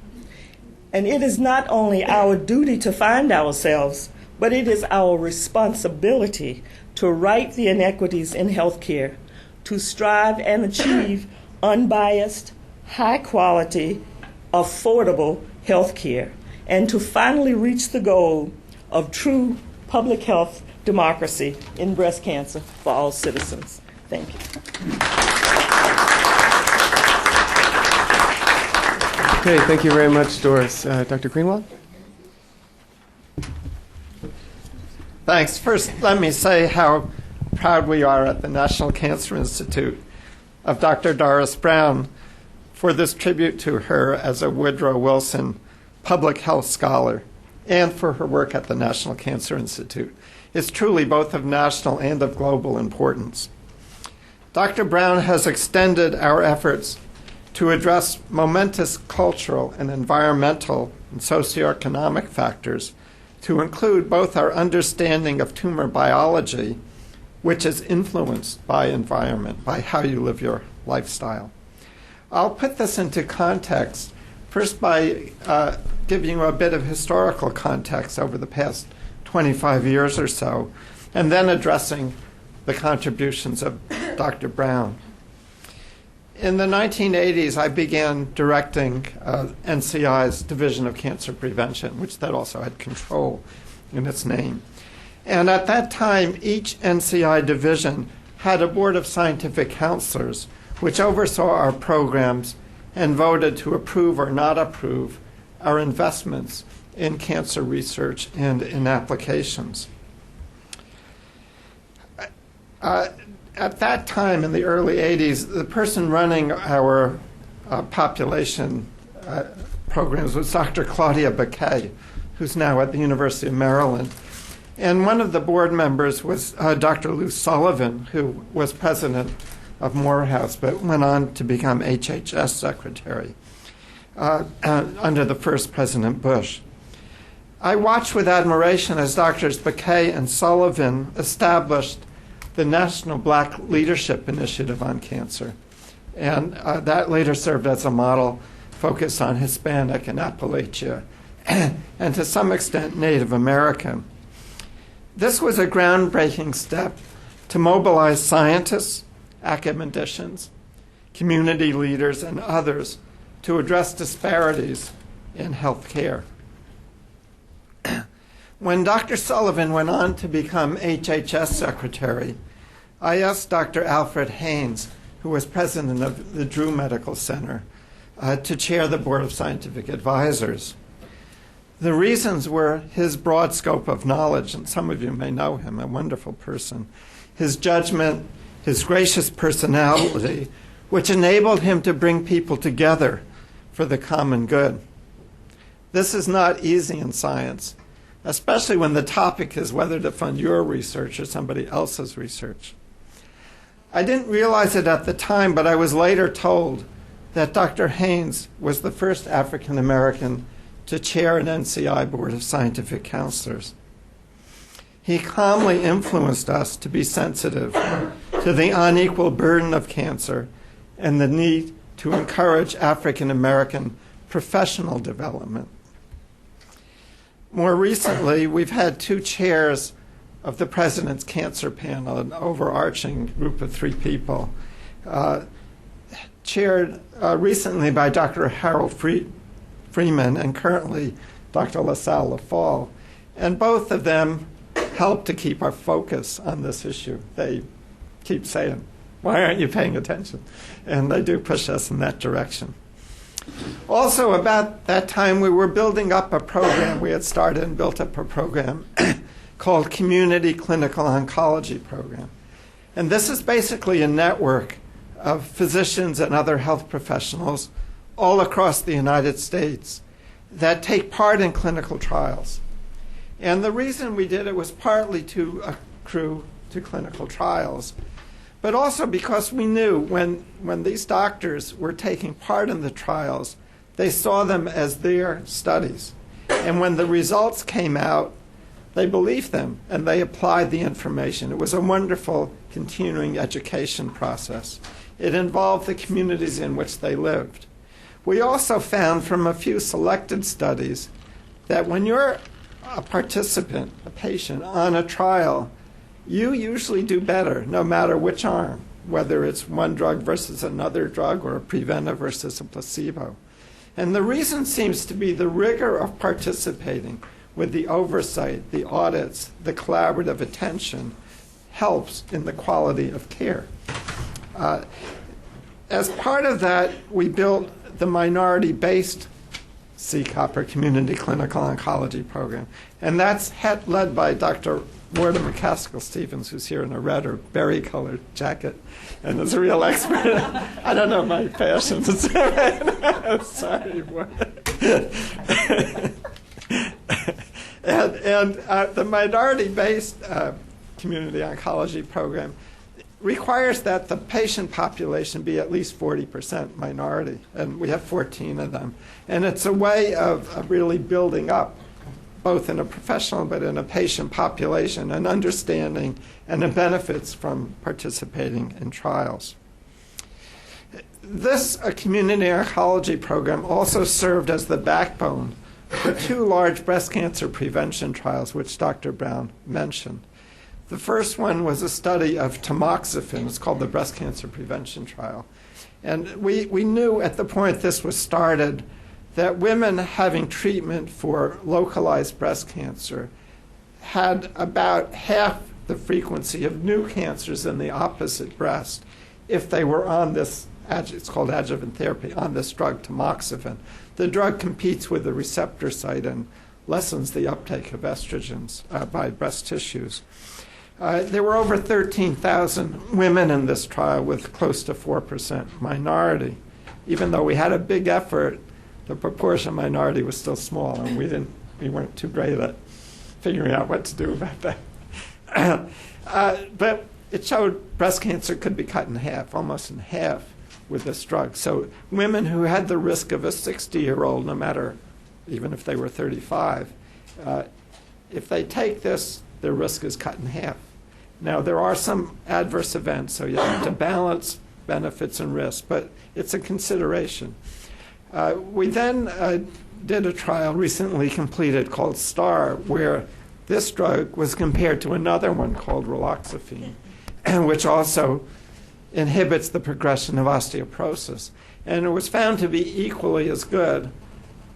And it is not only our duty to find ourselves, but it is our responsibility to right the inequities in healthcare, to strive and achieve unbiased, high-quality, affordable healthcare, and to finally reach the goal of true public health democracy in breast cancer for all citizens. Thank you. Okay, thank you very much, Doris. Dr. Greenwald? Thanks. First, let me say how proud we are at the National Cancer Institute of Dr. Doris Brown for this tribute to her as a Woodrow Wilson public health scholar and for her work at the National Cancer Institute. It's truly both of national and of global importance. Dr. Brown has extended our efforts to address momentous cultural and environmental and socioeconomic factors to include both our understanding of tumor biology, which is influenced by environment, by how you live your lifestyle. I'll put this into context first by giving you a bit of historical context over the past 25 years or so, and then addressing the contributions of Dr. Brown. In the 1980s, I began directing NCI's Division of Cancer Prevention, which that also had control in its name. And at that time, each NCI division had a board of scientific counselors which oversaw our programs and voted to approve or not approve our investments in cancer research and in applications. At that time, in the early 80s, the person running our population programs was Dr. Claudia Baquet, who's now at the University of Maryland. And one of the board members was Dr. Lou Sullivan, who was president of Morehouse, but went on to become HHS secretary under the first President Bush. I watched with admiration as Drs. Baquet and Sullivan established the National Black Leadership Initiative on Cancer. And that later served as a model focused on Hispanic and Appalachia, and to some extent Native American. This was a groundbreaking step to mobilize scientists, academicians, community leaders, and others to address disparities in health care. When Dr. Sullivan went on to become HHS secretary, I asked Dr. Alfred Haynes, who was president of the Drew Medical Center, to chair the Board of Scientific Advisors. The reasons were his broad scope of knowledge, and some of you may know him, a wonderful person, his judgment, his gracious personality, which enabled him to bring people together for the common good. This is not easy in science, especially when the topic is whether to fund your research or somebody else's research. I didn't realize it at the time, but I was later told that Dr. Haynes was the first African American to chair an NCI Board of Scientific Counselors. He calmly influenced us to be sensitive to the unequal burden of cancer and the need to encourage African American professional development. More recently, we've had two chairs of the President's Cancer Panel, an overarching group of 3 people, chaired recently by Dr. Harold Freeman and currently Dr. LaSalle Lafall. And both of them help to keep our focus on this issue. They keep saying, why aren't you paying attention? And they do push us in that direction. Also, about that time, we were building up a program. We had started and built up a program called Community Clinical Oncology Program. And this is basically a network of physicians and other health professionals all across the United States that take part in clinical trials. And the reason we did it was partly to accrue to clinical trials, but also because we knew when these doctors were taking part in the trials, they saw them as their studies. And when the results came out, they believed them and they applied the information. It was a wonderful continuing education process. It involved the communities in which they lived. We also found from a few selected studies that when you're a participant, a patient, on a trial, you usually do better no matter which arm, whether it's one drug versus another drug or a preventive versus a placebo. And the reason seems to be the rigor of participating with the oversight, the audits, the collaborative attention helps in the quality of care. As part of that, we built the minority-based CCOP, or Community Clinical Oncology Program. And that's led by Dr. Warda McCaskill-Stevens, who's here in a red or berry-colored jacket, and is a real expert. I don't know my fashions. Sorry. And the minority-based community oncology program requires that the patient population be at least 40% minority, and we have 14 of them. And it's a way of really building up, both in a professional but in a patient population, an understanding and the benefits from participating in trials. This community oncology program also served as the backbone for two large breast cancer prevention trials, which Dr. Brown mentioned. The first one was a study of tamoxifen. It's called the Breast Cancer Prevention Trial. And we knew at the point this was started that women having treatment for localized breast cancer had about half the frequency of new cancers in the opposite breast if they were on this, it's called adjuvant therapy, on this drug tamoxifen. The drug competes with the receptor site and lessens the uptake of estrogens by breast tissues. There were over 13,000 women in this trial with close to 4% minority. Even though we had a big effort, the proportion of minority was still small, and we weren't too great at figuring out what to do about that. But it showed breast cancer could be cut in half, almost in half, with this drug. So women who had the risk of a 60-year-old, no matter, even if they were 35, if they take this, their risk is cut in half. Now, there are some adverse events, so you have to balance benefits and risks, but it's a consideration. We then did a trial recently completed called STAR, where this drug was compared to another one called raloxifene, which also inhibits the progression of osteoporosis. And it was found to be equally as good,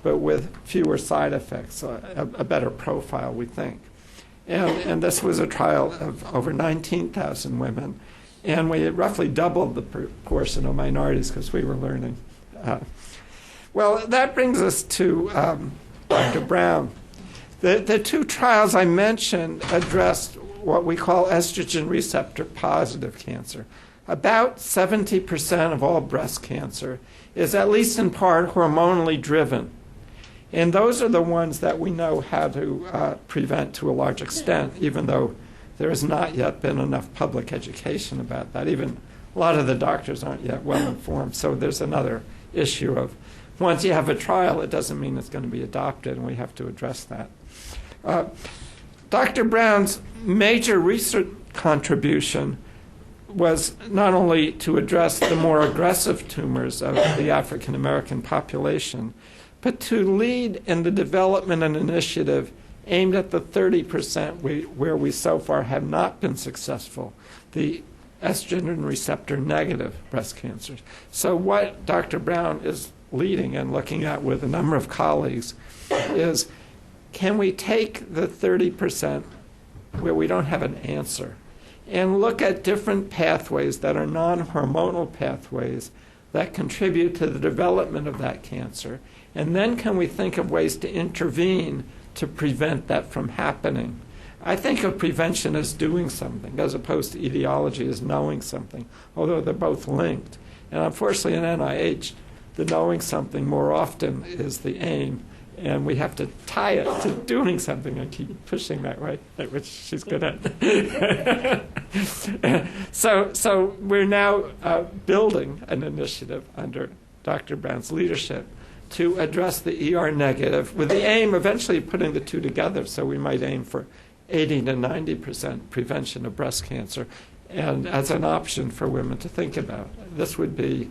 but with fewer side effects, a better profile, we think. And this was a trial of over 19,000 women, and we had roughly doubled the proportion of minorities because we were learning. Well, that brings us to Dr. Brown. The two trials I mentioned addressed what we call estrogen receptor positive cancer. About 70% of all breast cancer is at least in part hormonally driven. And those are the ones that we know how to prevent to a large extent, even though there has not yet been enough public education about that. Even a lot of the doctors aren't yet well informed. So there's another issue of once you have a trial, it doesn't mean it's going to be adopted, and we have to address that. Dr. Brown's major research contribution was not only to address the more aggressive tumors of the African American population, but to lead in the development and initiative aimed at the 30% where we so far have not been successful, the estrogen receptor negative breast cancers. So what Dr. Brown is leading and looking at with a number of colleagues is, can we take the 30% where we don't have an answer and look at different pathways that are non-hormonal pathways that contribute to the development of that cancer? And then can we think of ways to intervene to prevent that from happening? I think of prevention as doing something, as opposed to etiology as knowing something, although they're both linked. And unfortunately in NIH, the knowing something more often is the aim, and we have to tie it to doing something. I keep pushing that way, which she's good at. So we're now building an initiative under Dr. Brown's leadership to address the ER negative, with the aim eventually putting the two together. So we might aim for 80 to 90% prevention of breast cancer, and as an option for women to think about. This would be,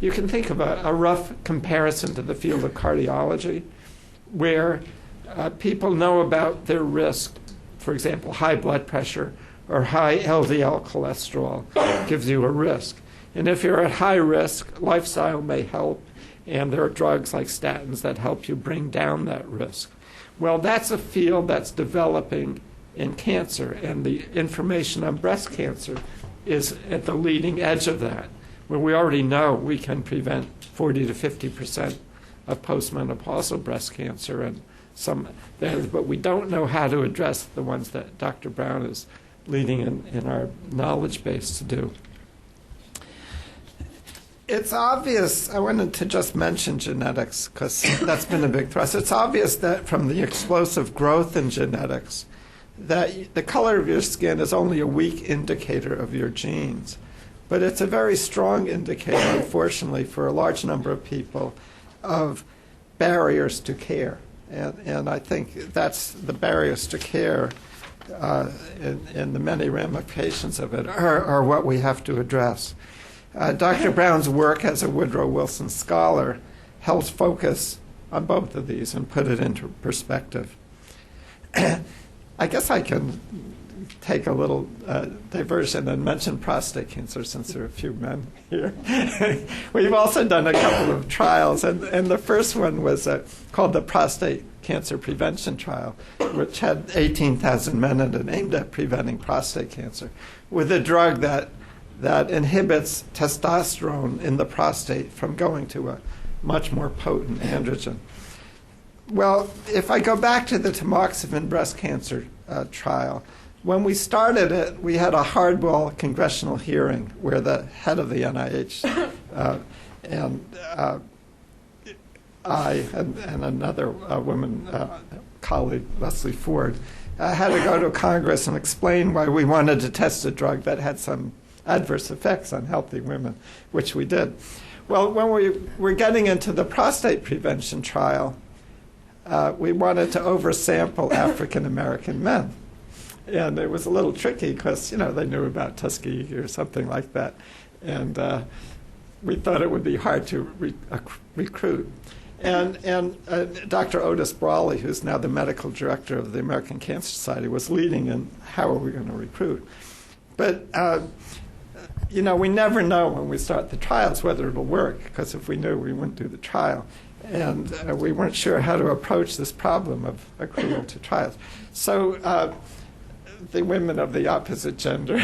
you can think of a rough comparison to the field of cardiology, where people know about their risk. For example, high blood pressure or high LDL cholesterol gives you a risk. And if you're at high risk, lifestyle may help, and there are drugs like statins that help you bring down that risk. Well, that's a field that's developing in cancer, and the information on breast cancer is at the leading edge of that, where we already know we can prevent 40 to 50% of postmenopausal breast cancer, and but we don't know how to address the ones that Dr. Brown is leading in our knowledge base to do. It's obvious, I wanted to just mention genetics because that's been a big thrust. It's obvious that from the explosive growth in genetics, that the color of your skin is only a weak indicator of your genes. But it's a very strong indicator, unfortunately, for a large number of people of barriers to care. And I think that's the barriers to care and the many ramifications of it are what we have to address. Dr. Brown's work as a Woodrow Wilson scholar helps focus on both of these and put it into perspective. I guess I can take a little diversion and mention prostate cancer since there are a few men here. We've also done a couple of trials, and the first one was called the Prostate Cancer Prevention Trial, which had 18,000 men in it aimed at preventing prostate cancer with a drug that inhibits testosterone in the prostate from going to a much more potent androgen. Well, if I go back to the tamoxifen breast cancer trial, when we started it, we had a hardball congressional hearing where the head of the NIH and I and another woman colleague, Leslie Ford, had to go to Congress and explain why we wanted to test a drug that had some adverse effects on healthy women, which we did. Well, when we were getting into the prostate prevention trial, we wanted to oversample African American men. And it was a little tricky because, they knew about Tuskegee or something like that. And we thought it would be hard to recruit. And Dr. Otis Brawley, who's now the medical director of the American Cancer Society, was leading in how are we going to recruit. But, we never know when we start the trials whether it'll work, because if we knew, we wouldn't do the trial. And we weren't sure how to approach this problem of accrual to trials. So the women of the opposite gender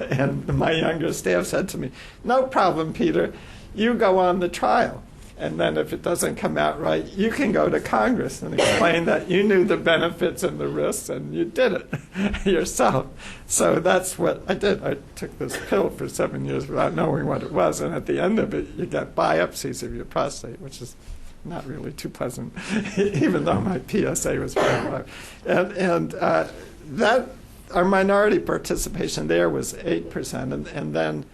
and my younger staff said to me, "No problem, Peter, you go on the trial. And then if it doesn't come out right, you can go to Congress and explain that you knew the benefits and the risks and you did it yourself." So that's what I did. I took this pill for 7 years without knowing what it was. And at the end of it, you get biopsies of your prostate, which is not really too pleasant, even though my PSA was very low. And that our minority participation there was 8%. And then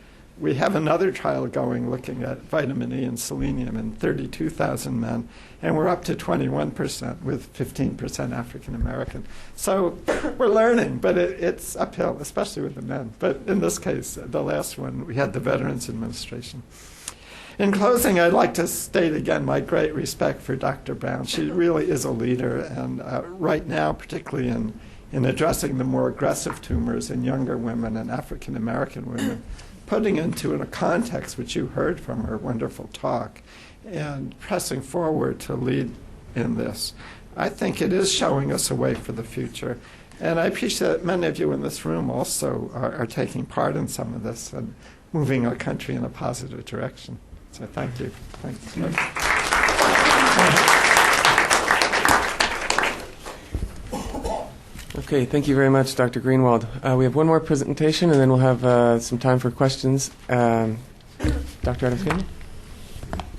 we have another trial going looking at vitamin E and selenium in 32,000 men, and we're up to 21% with 15% African American. So we're learning, but it's uphill, especially with the men. But in this case, the last one, we had the Veterans Administration. In closing, I'd like to state again my great respect for Dr. Brown. She really is a leader, and right now, particularly in addressing the more aggressive tumors in younger women and African American women, putting into a context which you heard from her wonderful talk and pressing forward to lead in this. I think it is showing us a way for the future. And I appreciate that many of you in this room also are taking part in some of this and moving our country in a positive direction. So thank you. Thanks. Okay. Okay, thank you very much, Dr. Greenwald. We have one more presentation, and then we'll have some time for questions. Dr. Adams-Gaynor?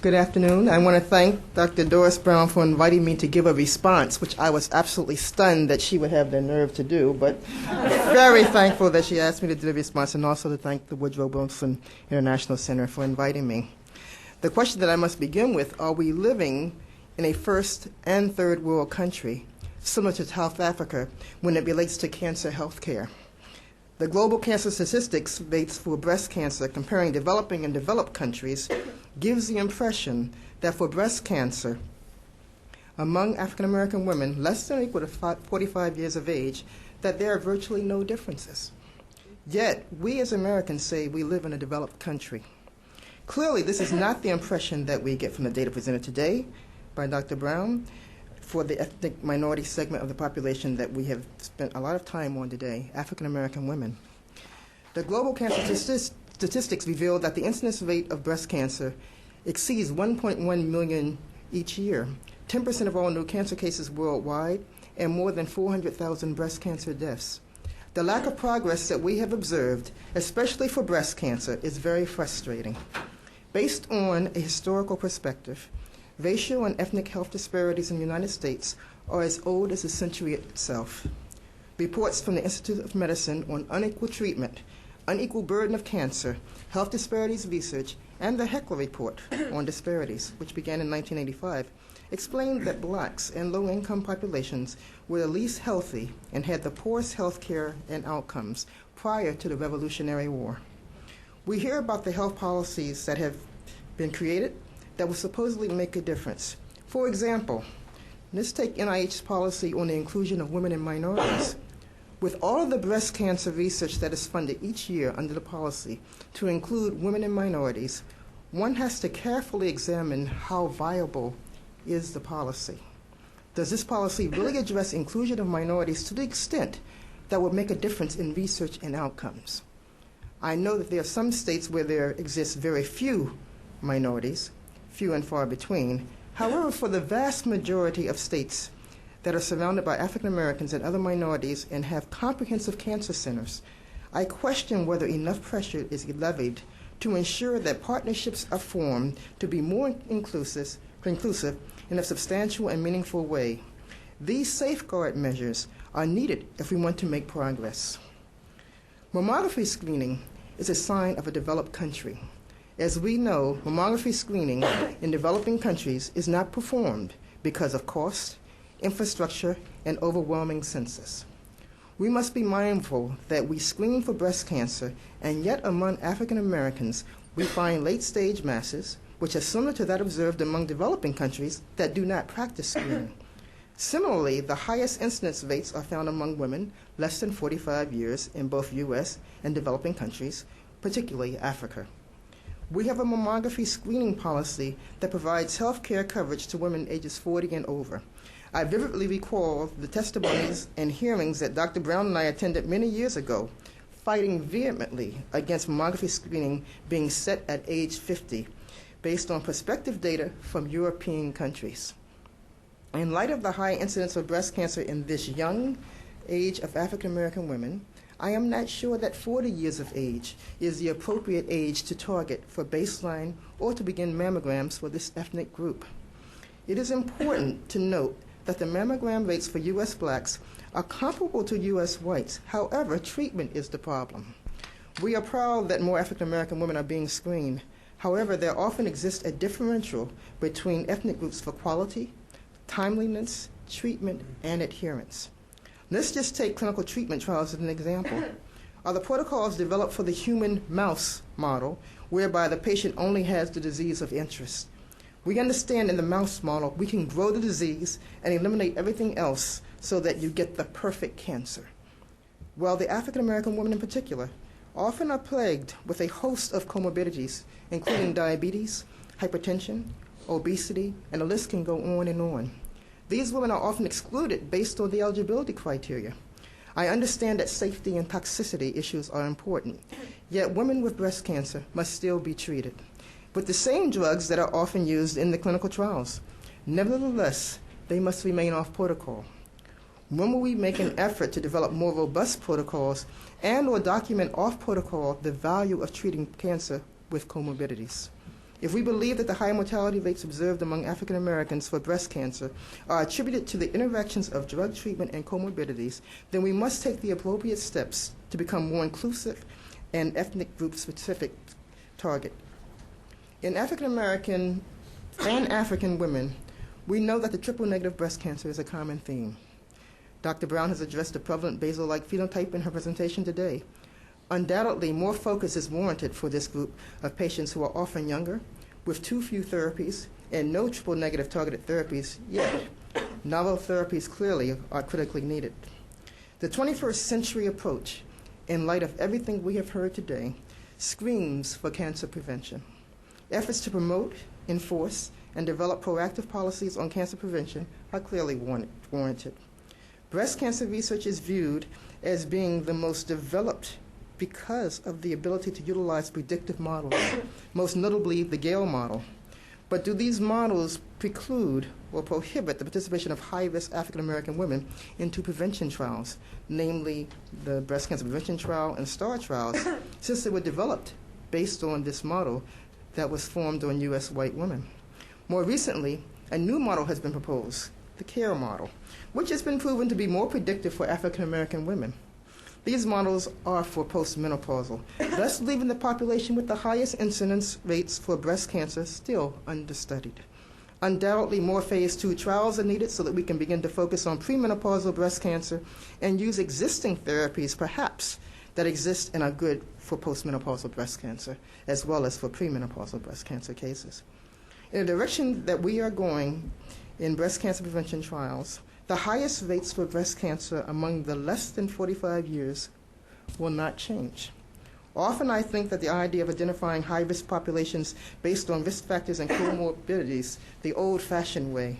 Good afternoon. I want to thank Dr. Doris Brown for inviting me to give a response, which I was absolutely stunned that she would have the nerve to do, but very thankful that she asked me to do the response, and also to thank the Woodrow Wilson International Center for inviting me. The question that I must begin with, are we living in a first and third world country, similar to South Africa, when it relates to cancer health care? The global cancer statistics rates for breast cancer comparing developing and developed countries gives the impression that for breast cancer, among African American women less than or equal to 45 years of age, that there are virtually no differences. Yet, we as Americans say we live in a developed country. Clearly, this is not the impression that we get from the data presented today by Dr. Brown for the ethnic minority segment of the population that we have spent a lot of time on today, African American women. The global cancer statistics reveal that the incidence rate of breast cancer exceeds 1.1 million each year, 10% of all new cancer cases worldwide, and more than 400,000 breast cancer deaths. The lack of progress that we have observed, especially for breast cancer, is very frustrating. Based on a historical perspective, racial and ethnic health disparities in the United States are as old as the century itself. Reports from the Institute of Medicine on unequal treatment, unequal burden of cancer, health disparities research, and the Heckler Report on disparities, which began in 1985, explained that blacks and low-income populations were the least healthy and had the poorest health care and outcomes prior to the Revolutionary War. We hear about the health policies that have been created that will supposedly make a difference. For example, let's take NIH's policy on the inclusion of women and minorities. With all of the breast cancer research that is funded each year under the policy to include women and minorities, one has to carefully examine how viable is the policy. Does this policy really address inclusion of minorities to the extent that would make a difference in research and outcomes? I know that there are some states where there exists very few minorities, few and far between. However, for the vast majority of states that are surrounded by African Americans and other minorities and have comprehensive cancer centers, I question whether enough pressure is levied to ensure that partnerships are formed to be more inclusive in a substantial and meaningful way. These safeguard measures are needed if we want to make progress. Mammography screening is a sign of a developed country. As we know, mammography screening in developing countries is not performed because of cost, infrastructure, and overwhelming census. We must be mindful that we screen for breast cancer, and yet among African Americans, we find late-stage masses, which are similar to that observed among developing countries that do not practice screening. Similarly, the highest incidence rates are found among women less than 45 years in both U.S. and developing countries, particularly Africa. We have a mammography screening policy that provides health care coverage to women ages 40 and over. I vividly recall the testimonies and hearings that Dr. Brown and I attended many years ago, fighting vehemently against mammography screening being set at age 50, based on prospective data from European countries. In light of the high incidence of breast cancer in this young age of African American women, I am not sure that 40 years of age is the appropriate age to target for baseline or to begin mammograms for this ethnic group. It is important to note that the mammogram rates for U.S. blacks are comparable to U.S. whites. However, treatment is the problem. We are proud that more African American women are being screened. However, there often exists a differential between ethnic groups for quality, timeliness, treatment, and adherence. Let's just take clinical treatment trials as an example. Are the protocols developed for the human mouse model, whereby the patient only has the disease of interest? We understand in the mouse model we can grow the disease and eliminate everything else so that you get the perfect cancer. Well, the African American women in particular often are plagued with a host of comorbidities, including diabetes, hypertension, obesity, and the list can go on and on. These women are often excluded based on the eligibility criteria. I understand that safety and toxicity issues are important, yet women with breast cancer must still be treated with the same drugs that are often used in the clinical trials. Nevertheless, they must remain off protocol. When will we make an effort to develop more robust protocols and or document off protocol the value of treating cancer with comorbidities? If we believe that the high mortality rates observed among African Americans for breast cancer are attributed to the interactions of drug treatment and comorbidities, then we must take the appropriate steps to become more inclusive and ethnic group specific target. In African American and African women, we know that the triple negative breast cancer is a common theme. Dr. Brown has addressed the prevalent basal-like phenotype in her presentation today. Undoubtedly, more focus is warranted for this group of patients who are often younger, with too few therapies and no triple-negative targeted therapies yet. Novel therapies clearly are critically needed. The 21st century approach, in light of everything we have heard today, screams for cancer prevention. Efforts to promote, enforce, and develop proactive policies on cancer prevention are clearly warranted. Breast cancer research is viewed as being the most developed because of the ability to utilize predictive models, most notably the Gale model. But do these models preclude or prohibit the participation of high-risk African American women into prevention trials, namely the breast cancer prevention trial and STAR trials, since they were developed based on this model that was formed on U.S. white women? More recently, a new model has been proposed, the CARE model, which has been proven to be more predictive for African American women. These models are for postmenopausal, thus leaving the population with the highest incidence rates for breast cancer still understudied. Undoubtedly, more phase 2 trials are needed so that we can begin to focus on premenopausal breast cancer and use existing therapies, perhaps, that exist and are good for postmenopausal breast cancer, as well as for premenopausal breast cancer cases. In the direction that we are going in breast cancer prevention trials, the highest rates for breast cancer among the less than 45 years will not change. Often I think that the idea of identifying high-risk populations based on risk factors and comorbidities, the old-fashioned way,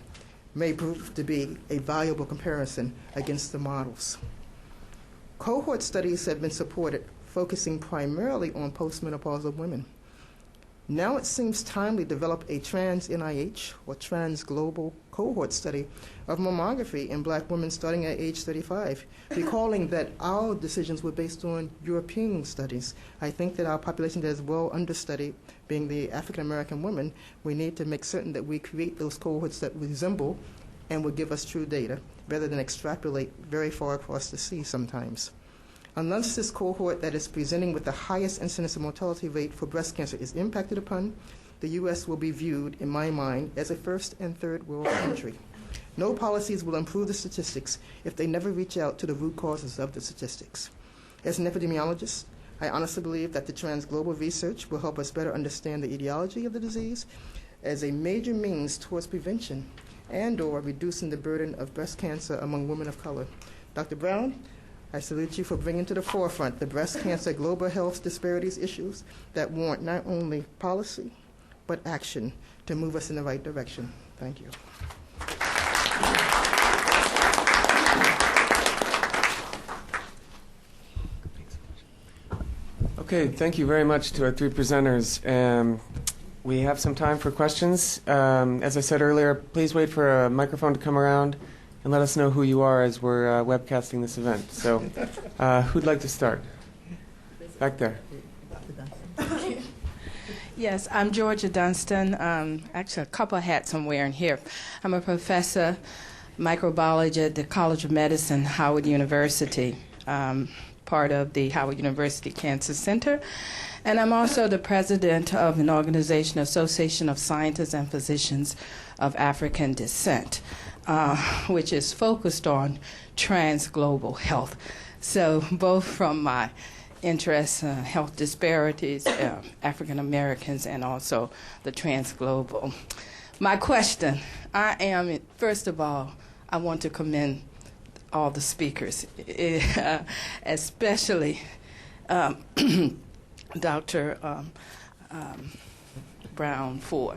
may prove to be a valuable comparison against the models. Cohort studies have been supported, focusing primarily on postmenopausal women. Now it seems timely to develop a trans-NIH or trans-global cohort study of mammography in black women starting at age 35, recalling that our decisions were based on European studies. I think that our population that is well understudied, being the African American women, we need to make certain that we create those cohorts that resemble and will give us true data, rather than extrapolate very far across the sea sometimes. Unless this cohort that is presenting with the highest incidence of mortality rate for breast cancer is impacted upon, the U.S. will be viewed, in my mind, as a first and third world country. No policies will improve the statistics if they never reach out to the root causes of the statistics. As an epidemiologist, I honestly believe that the trans-global research will help us better understand the etiology of the disease as a major means towards prevention and or reducing the burden of breast cancer among women of color. Dr. Brown, I salute you for bringing to the forefront the breast cancer global health disparities issues that warrant not only policy, but action to move us in the right direction. Thank you. Okay, thank you very much to our three presenters. We have some time for questions. As I said earlier, please wait for a microphone to come around and let us know who you are as we're webcasting this event. So, who'd like to start? Back there. Yes, I'm Georgia Dunstan. Actually, a couple of hats I'm wearing here. I'm a professor, microbiology at the College of Medicine, Howard University, part of the Howard University Cancer Center. And I'm also the president of an organization, Association of Scientists and Physicians of African Descent, which is focused on trans-global health. So both from my interests, health disparities, African Americans, and also the trans-global. My question, first of all, I want to commend all the speakers, especially Dr. Brown for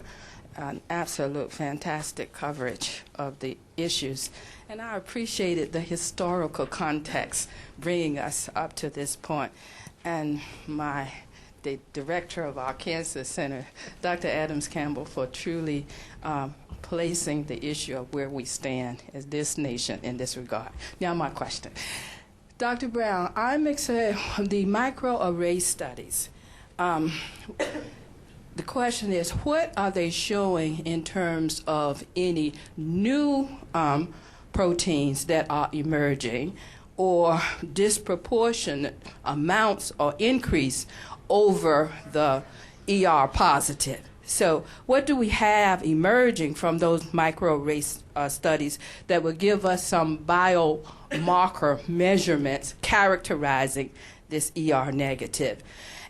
an absolute fantastic coverage of the issues. And I appreciated the historical context bringing us up to this point. And my the director of our cancer center, Dr. Adams Campbell, for truly placing the issue of where we stand as this nation in this regard. Now, my question. Dr. Brown, I'm excited the microarray studies. The question is, what are they showing in terms of any new proteins that are emerging or disproportionate amounts or increase over the ER positive? So what do we have emerging from those microarray studies that will give us some biomarker measurements characterizing this ER negative?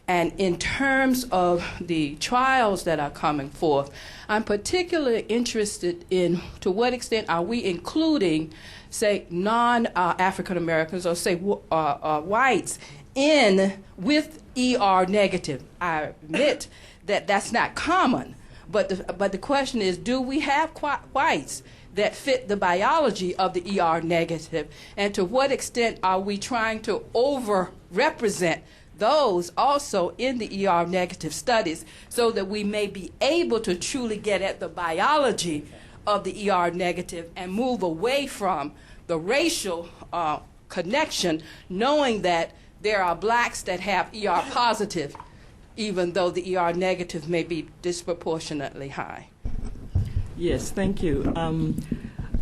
And in terms of the trials that are coming forth, I'm particularly interested in to what extent are we including, say, non-African Americans or, say, whites in with ER negative. I admit that that's not common, but the question is, do we have whites that fit the biology of the ER negative, and to what extent are we trying to over-represent those also in the ER negative studies so that we may be able to truly get at the biology of the ER negative and move away from the racial connection, knowing that there are blacks that have ER positive, even though the ER negative may be disproportionately high. Yes, thank you.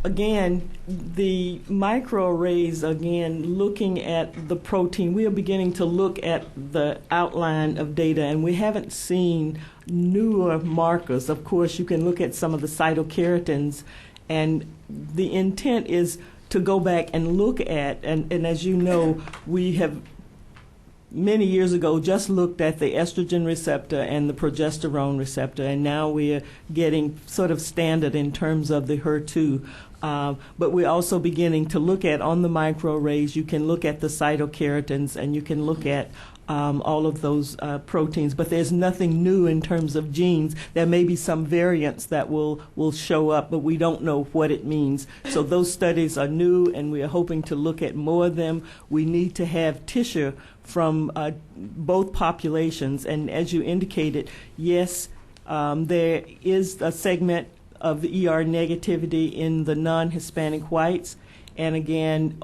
Again, the microarrays, again, looking at the protein, we are beginning to look at the outline of data, and we haven't seen newer markers. Of course, you can look at some of the cytokeratins, and the intent is to go back and look at, and as you know, we have many years ago just looked at the estrogen receptor and the progesterone receptor, and now we are getting sort of standard in terms of the HER2. But we're also beginning to look at, on the microarrays, you can look at the cytokeratins and you can look at all of those proteins, but there's nothing new in terms of genes. There may be some variants that will show up, but we don't know what it means. So those studies are new, and we are hoping to look at more of them. We need to have tissue from both populations, and as you indicated, yes, there is a segment of the ER negativity in the non-Hispanic whites, and again,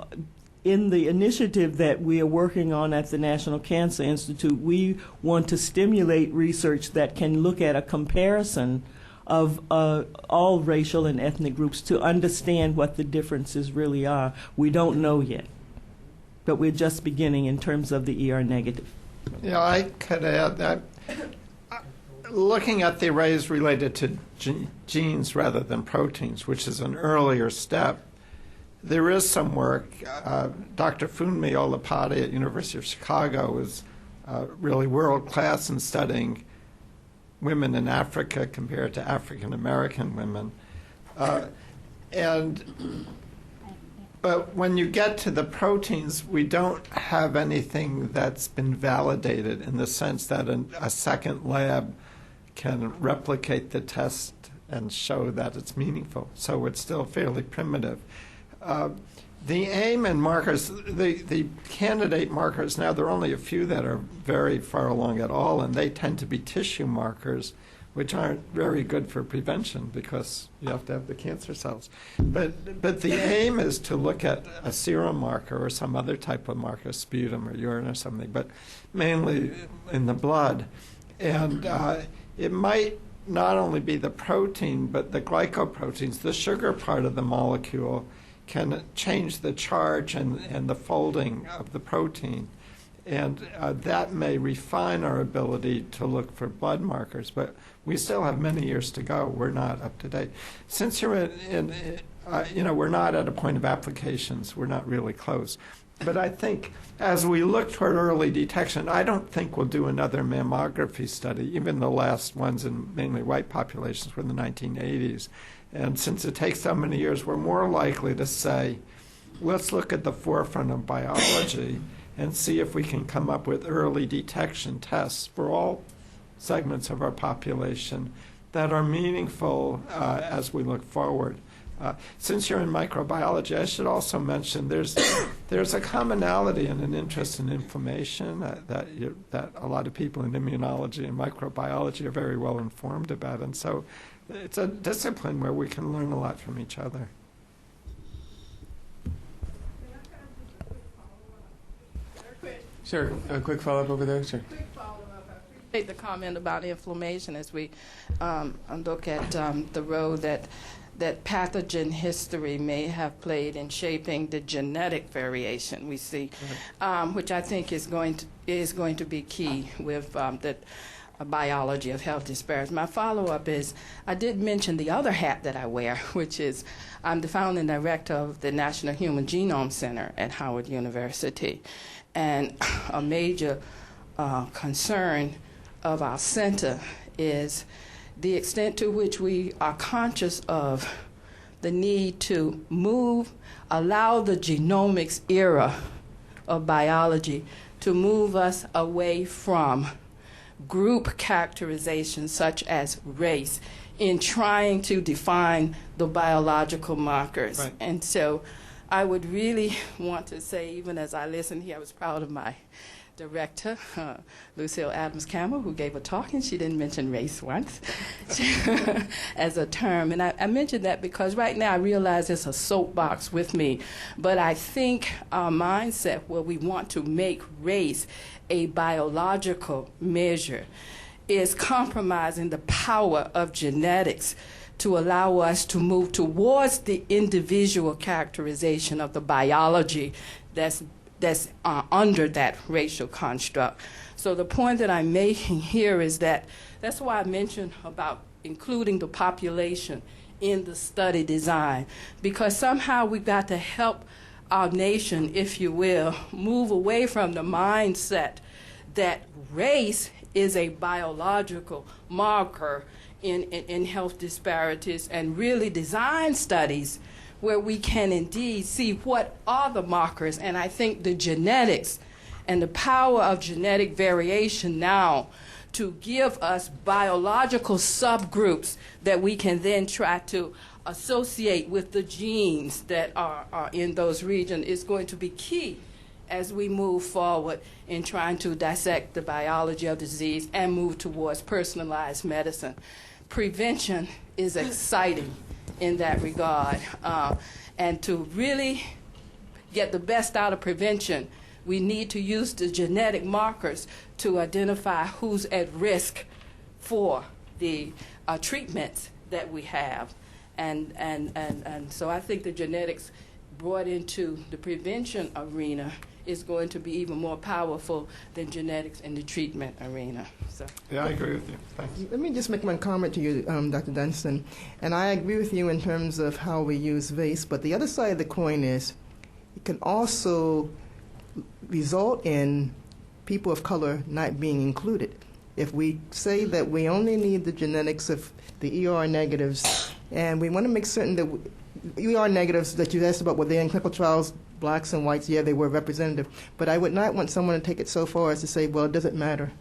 in the initiative that we are working on at the National Cancer Institute, we want to stimulate research that can look at a comparison of all racial and ethnic groups to understand what the differences really are. We don't know yet, but we're just beginning in terms of the ER negative. Yeah, I could add that looking at the arrays related to genes rather than proteins, which is an earlier step, there is some work. Dr. Funmi Olapati at University of Chicago is really world-class in studying women in Africa compared to African American women. But when you get to the proteins, we don't have anything that's been validated in the sense that a second lab can replicate the test and show that it's meaningful. So it's still fairly primitive. The aim and markers, the candidate markers, now there are only a few that are very far along at all, and they tend to be tissue markers, which aren't very good for prevention because you have to have the cancer cells. But the aim is to look at a serum marker or some other type of marker, sputum or urine or something, but mainly in the blood. And it might not only be the protein, but the glycoproteins, the sugar part of the molecule, can change the charge and the folding of the protein. And that may refine our ability to look for blood markers, but we still have many years to go. We're not up to date. Since you're we're not at a point of applications. We're not really close. But I think as we look toward early detection, I don't think we'll do another mammography study. Even the last ones in mainly white populations were in the 1980s. And since it takes so many years, we're more likely to say, let's look at the forefront of biology and see if we can come up with early detection tests for all segments of our population that are meaningful as we look forward. Since you're in microbiology, I should also mention there's a commonality and an interest in inflammation that a lot of people in immunology and microbiology are very well informed about, and so it's a discipline where we can learn a lot from each other. Sure. A quick follow-up over there. Sure. Quick follow-up. I appreciate the comment about inflammation as we look at the role that pathogen history may have played in shaping the genetic variation we see, which I think is going to be key with the biology of health disparities. My follow-up is, I did mention the other hat that I wear, which is I'm the founding director of the National Human Genome Center at Howard University. And a major concern of our center is the extent to which we are conscious of the need to allow the genomics era of biology to move us away from group characterizations such as race in trying to define the biological markers. Right. And so I would really want to say, even as I listened here, I was proud of my director, Lucille Adams-Campbell, who gave a talk, and she didn't mention race once as a term. And I mentioned that because right now I realize it's a soapbox with me, but I think our mindset where we want to make race a biological measure is compromising the power of genetics to allow us to move towards the individual characterization of the biology that's under that racial construct. So the point that I'm making here is that's why I mentioned about including the population in the study design, because somehow we've got to help our nation, if you will, move away from the mindset that race is a biological marker in health disparities, and really design studies where we can indeed see what are the markers. And I think the genetics and the power of genetic variation now to give us biological subgroups that we can then try to associate with the genes that are in those regions is going to be key as we move forward in trying to dissect the biology of disease and move towards personalized medicine. Prevention is exciting in that regard. And to really get the best out of prevention, we need to use the genetic markers to identify who's at risk for the treatments that we have. And so I think the genetics brought into the prevention arena is going to be even more powerful than genetics in the treatment arena. So. Yeah, I agree with you. Thanks. Let me just make one comment to you, Dr. Dunstan. And I agree with you in terms of how we use race, but the other side of the coin is it can also result in people of color not being included. If we say that we only need the genetics of the ER negatives, and we want to make certain that ER negatives that you asked about, were they in clinical trials, blacks and whites, yeah, they were representative. But I would not want someone to take it so far as to say, well, it doesn't matter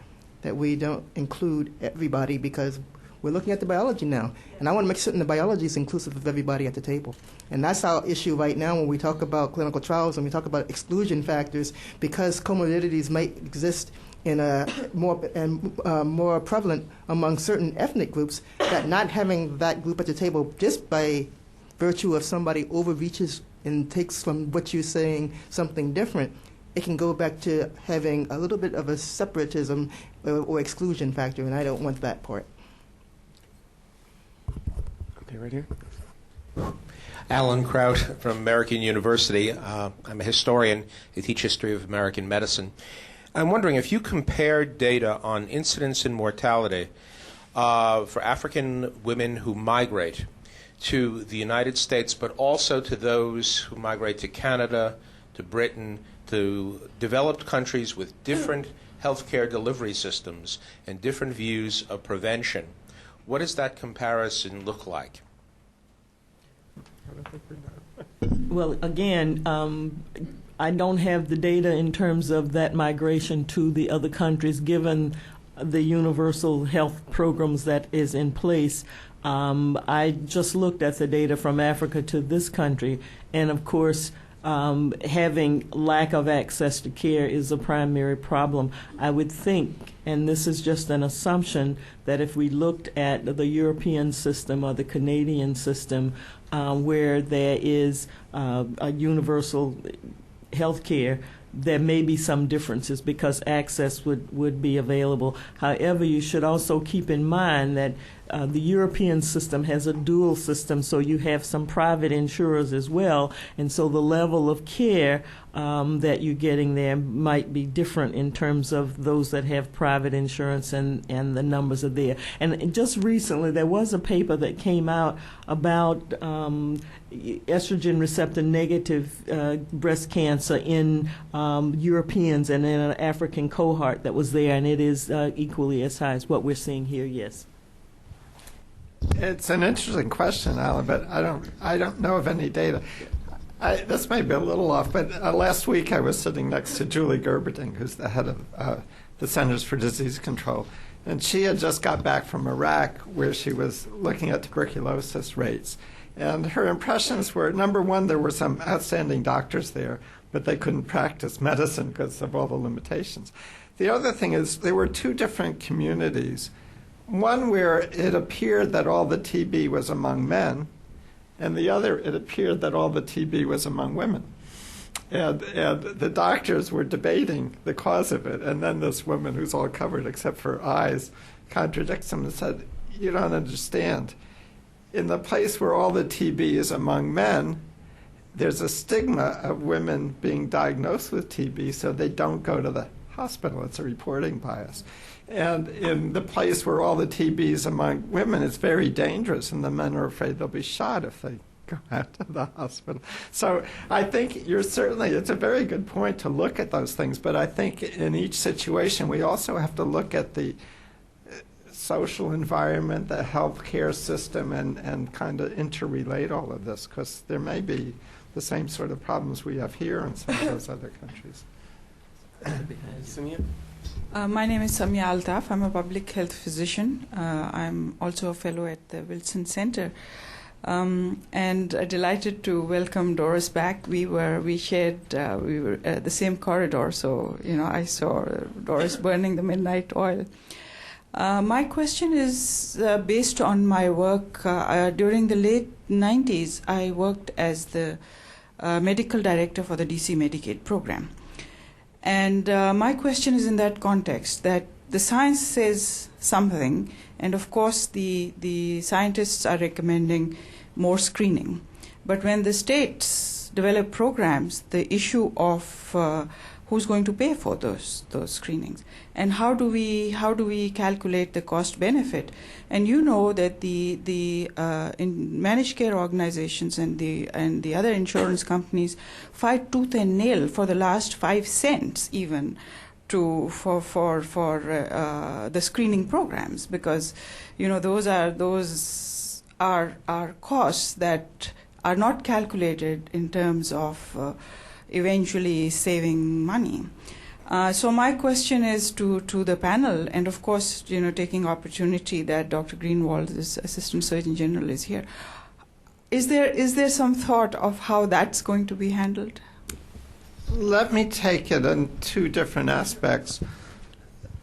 that we don't include everybody because we're looking at the biology now. And I want to make certain the biology is inclusive of everybody at the table. And that's our issue right now when we talk about clinical trials and we talk about exclusion factors, because comorbidities might exist in more prevalent among certain ethnic groups, that not having that group at the table just by virtue of somebody overreaches and takes from what you're saying something different, it can go back to having a little bit of a separatism or exclusion factor, and I don't want that part. Okay, right here. Alan Kraut from American University. I'm a historian. I teach history of American medicine. I'm wondering if you compared data on incidence and mortality for African women who migrate to the United States, but also to those who migrate to Canada, to Britain, to developed countries with different healthcare delivery systems and different views of prevention. What does that comparison look like? Well, again, I don't have the data in terms of that migration to the other countries, given the universal health programs that is in place. I just looked at the data from Africa to this country, and of course, having lack of access to care is a primary problem. I would think, and this is just an assumption, that if we looked at the European system or the Canadian system, where there is a universal health care, there may be some differences because access would be available. However, you should also keep in mind that the European system has a dual system, so you have some private insurers as well, and so the level of care that you're getting there might be different in terms of those that have private insurance, and the numbers are there. And just recently, there was a paper that came out about estrogen receptor negative breast cancer in Europeans and in an African cohort that was there, and it is equally as high as what we're seeing here, yes. It's an interesting question, Alan, but I don't know of any data. This may be a little off, but last week I was sitting next to Julie Gerberding, who's the head of the Centers for Disease Control, and she had just got back from Iraq, where she was looking at tuberculosis rates. And her impressions were, number one, there were some outstanding doctors there, but they couldn't practice medicine because of all the limitations. The other thing is there were two different communities. One where it appeared that all the TB was among men, and the other, it appeared that all the TB was among women. And the doctors were debating the cause of it, and then this woman who's all covered except for eyes contradicts them and said, "You don't understand. In the place where all the TB is among men, there's a stigma of women being diagnosed with TB, so they don't go to the hospital. It's a reporting bias. And in the place where all the TB is among women, it's very dangerous, and the men are afraid they'll be shot if they go out to the hospital." So I think it's a very good point to look at those things, but I think in each situation we also have to look at the social environment, the healthcare system, and kind of interrelate all of this, because there may be the same sort of problems we have here in some of those other countries. Samia? My name is Samia Altaf. I'm a public health physician. I'm also a fellow at the Wilson Center. And delighted to welcome Doris back. We were at the same corridor, so I saw Doris burning the midnight oil. My question is based on my work. During the late 90s, I worked as the medical director for the DC Medicaid program. And my question is in that context, that the science says something, and of course the scientists are recommending more screening. But when the states develop programs, the issue of who's going to pay for those screenings, and how do we calculate the cost benefit? And you know that the in managed care organizations and the other insurance companies fight tooth and nail for the last 5 cents even for the screening programs, because those are costs that are not calculated in terms of eventually saving money. So my question is to the panel, and of course, taking opportunity that Dr. Greenwald, this Assistant Surgeon General, is here. Is there some thought of how that's going to be handled? Let me take it in two different aspects.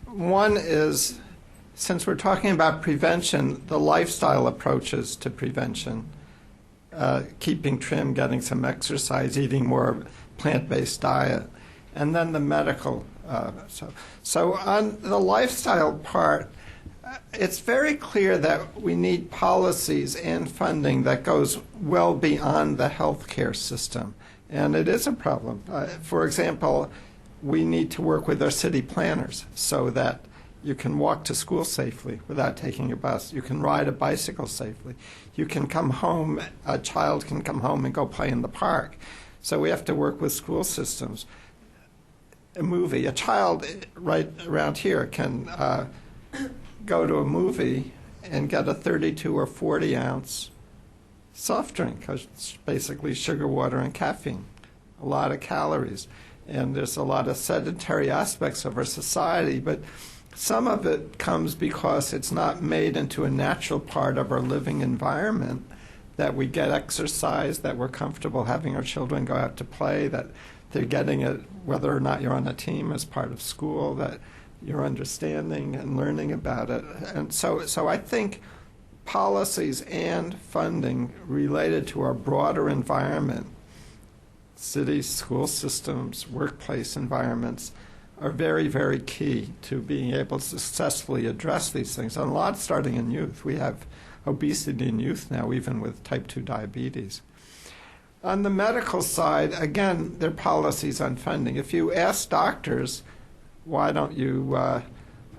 One is, since we're talking about prevention, the lifestyle approaches to prevention, keeping trim, getting some exercise, eating more plant-based diet, and then the medical. So on the lifestyle part, it's very clear that we need policies and funding that goes well beyond the healthcare system, and it is a problem. For example, we need to work with our city planners so that you can walk to school safely without taking a bus. You can ride a bicycle safely. You can come home, a child can come home and go play in the park. So we have to work with school systems. A child right around here can go to a movie and get a 32 or 40 ounce soft drink, because it's basically sugar, water, and caffeine, a lot of calories. And there's a lot of sedentary aspects of our society, but some of it comes because it's not made into a natural part of our living environment, that we get exercise, that we're comfortable having our children go out to play, that they're getting it whether or not you're on a team as part of school, that you're understanding and learning about it. And so I think policies and funding related to our broader environment, cities, school systems, workplace environments, are very, very key to being able to successfully address these things. And a lot starting in youth. We have obesity in youth now, even with type 2 diabetes. On the medical side, again, there are policies on funding. If you ask doctors, why don't you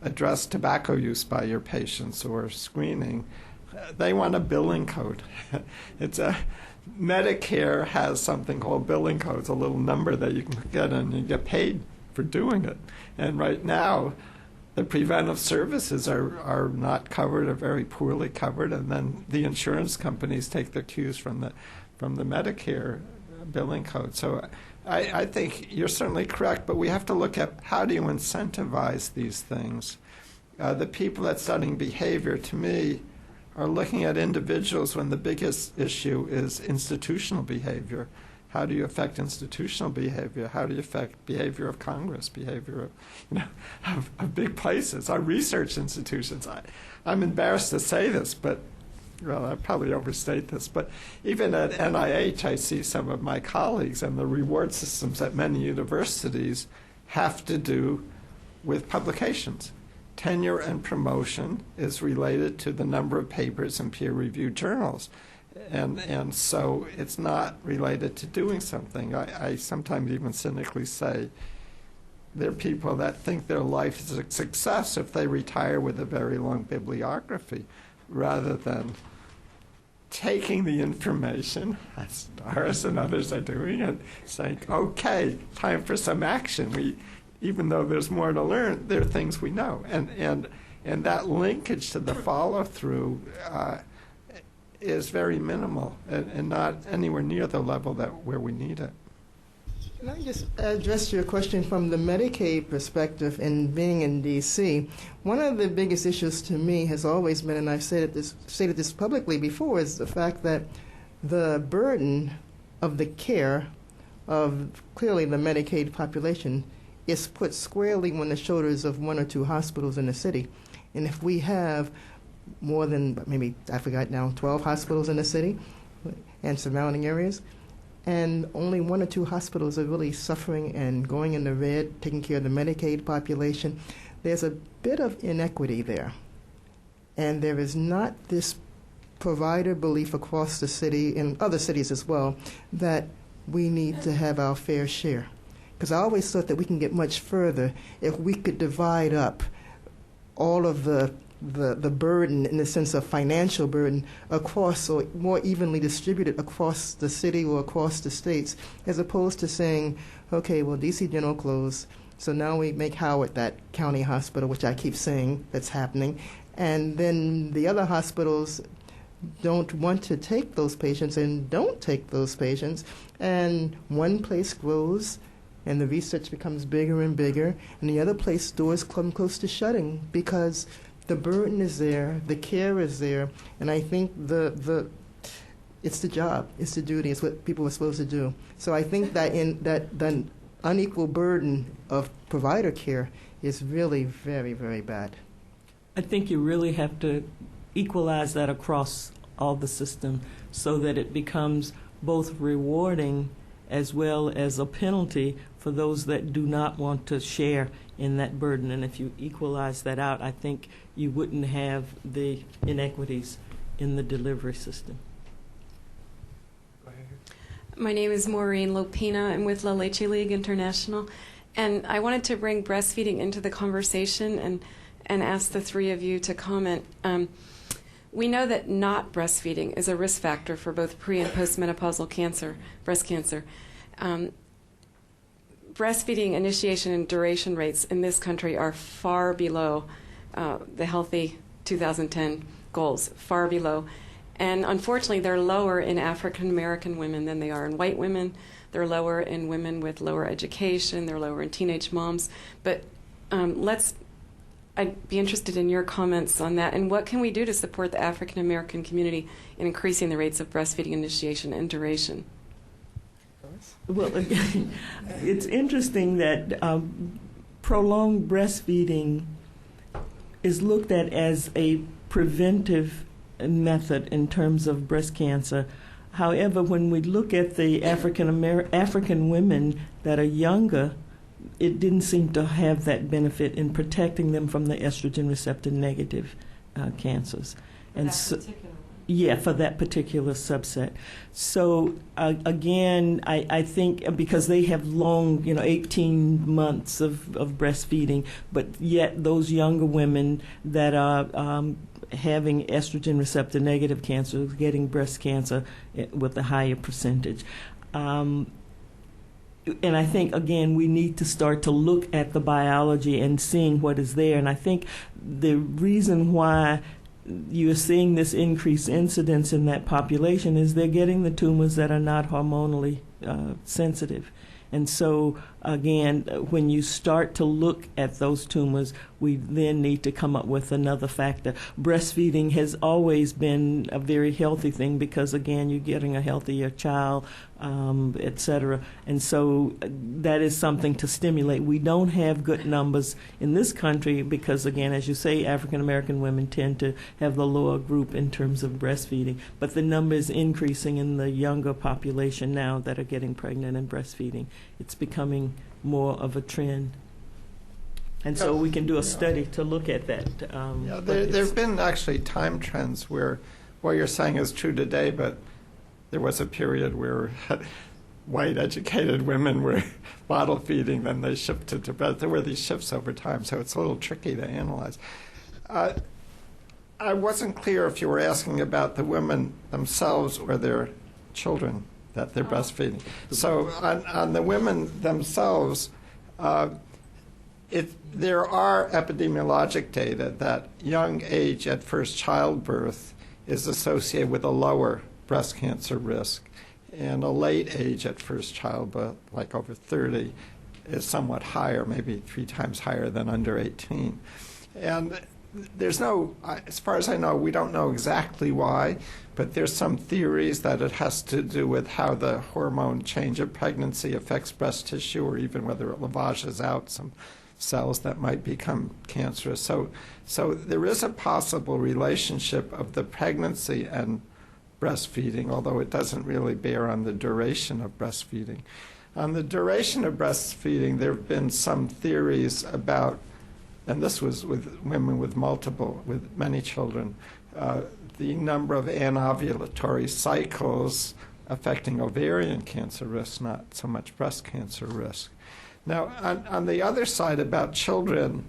address tobacco use by your patients or screening, they want a billing code. Medicare has something called billing codes, a little number that you can get and you get paid for doing it. And right now, the preventive services are not covered, or very poorly covered, and then the insurance companies take their cues from the Medicare billing code. So I think you're certainly correct, but we have to look at how do you incentivize these things. The people that studying behavior, to me, are looking at individuals when the biggest issue is institutional behavior. How do you affect institutional behavior? How do you affect behavior of Congress, behavior of big places, our research institutions? I'm embarrassed to say this, but, well, I probably overstate this, but even at NIH, I see some of my colleagues, and the reward systems at many universities have to do with publications. Tenure and promotion is related to the number of papers in peer-reviewed journals. And so it's not related to doing something. I sometimes even cynically say there are people that think their life is a success if they retire with a very long bibliography, rather than taking the information, as Doris and others are doing, and saying, okay, time for some action. Even though there's more to learn, there are things we know. And that linkage to the follow-through is very minimal and not anywhere near the level where we need it. Can I just address your question from the Medicaid perspective and being in D.C.? One of the biggest issues to me has always been, and I've stated this publicly before, is the fact that the burden of the care of clearly the Medicaid population is put squarely on the shoulders of one or two hospitals in the city. And if we have more than, maybe, I forgot now, 12 hospitals in the city and surrounding areas, and only one or two hospitals are really suffering and going in the red, taking care of the Medicaid population, there's a bit of inequity there. And there is not this provider belief across the city, and other cities as well, that we need to have our fair share. Because I always thought that we can get much further if we could divide up all of the burden, in the sense of financial burden, across, or more evenly distributed across the city or across the states, as opposed to saying, okay, well, D.C. General closed, so now we make Howard that county hospital, which I keep saying that's happening, and then the other hospitals don't want to take those patients and don't take those patients, and one place grows and the research becomes bigger and bigger, and the other place doors come close to shutting because the burden is there, the care is there, and I think it's the job, it's the duty, it's what people are supposed to do. So I think that the unequal burden of provider care is really very, very bad. I think you really have to equalize that across all the system so that it becomes both rewarding as well as a penalty for those that do not want to share in that burden. And if you equalize that out, I think you wouldn't have the inequities in the delivery system. My name is Maureen Lopina. I'm with La Leche League International. And I wanted to bring breastfeeding into the conversation and ask the three of you to comment. We know that not breastfeeding is a risk factor for both pre- and postmenopausal cancer, breast cancer. Breastfeeding initiation and duration rates in this country are far below the healthy 2010 goals, far below. And unfortunately, they're lower in African American women than they are in white women. They're lower in women with lower education. They're lower in teenage moms. But I'd be interested in your comments on that. And what can we do to support the African American community in increasing the rates of breastfeeding initiation and duration? Well, it's interesting that prolonged breastfeeding is looked at as a preventive method in terms of breast cancer. However, when we look at the African women that are younger, it didn't seem to have that benefit in protecting them from the estrogen receptor negative cancers. And so, yeah, for that particular subset. So again, I think because they have long, 18 months of breastfeeding, but yet those younger women that are having estrogen receptor negative cancer, getting breast cancer with a higher percentage. And I think, again, we need to start to look at the biology and seeing what is there. And I think the reason why you're seeing this increased incidence in that population is they're getting the tumors that are not hormonally sensitive. And so, again, when you start to look at those tumors, we then need to come up with another factor. Breastfeeding has always been a very healthy thing because, again, you're getting a healthier child, et cetera. And so that is something to stimulate. We don't have good numbers in this country because, again, as you say, African American women tend to have the lower group in terms of breastfeeding. But the number is increasing in the younger population now that are getting pregnant and breastfeeding. It's becoming more of a trend. And so we can do a study to look at that. There have been actually time trends where what you're saying is true today, but there was a period where white educated women were bottle feeding, then they shifted to breast. There were these shifts over time, so it's a little tricky to analyze. I wasn't clear if you were asking about the women themselves or their children that they're breastfeeding. So on the women themselves, there are epidemiologic data that young age at first childbirth is associated with a lower breast cancer risk, and a late age at first childbirth, like over 30, is somewhat higher, maybe 3 times higher than under 18. And there's no, as far as I know, we don't know exactly why, but there's some theories that it has to do with how the hormone change of pregnancy affects breast tissue, or even whether it lavages out some cells that might become cancerous. So there is a possible relationship of the pregnancy and breastfeeding, although it doesn't really bear on the duration of breastfeeding. On the duration of breastfeeding, there have been some theories about, and this was with women with many children, the number of anovulatory cycles affecting ovarian cancer risk, not so much breast cancer risk. Now, on the other side about children,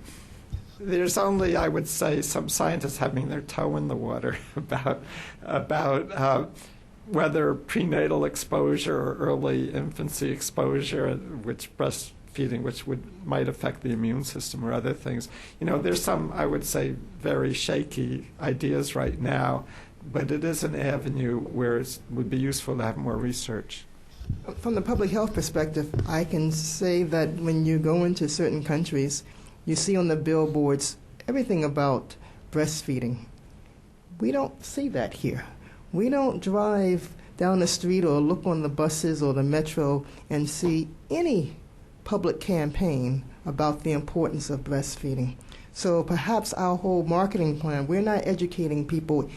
there's only, I would say, some scientists having their toe in the water about whether prenatal exposure or early infancy exposure, which might affect the immune system or other things. There's some, I would say, very shaky ideas right now, but it is an avenue where it would be useful to have more research. From the public health perspective, I can say that when you go into certain countries, you see on the billboards everything about breastfeeding. We don't see that here. We don't drive down the street or look on the buses or the metro and see any public campaign about the importance of breastfeeding. So perhaps our whole marketing plan, we're not educating people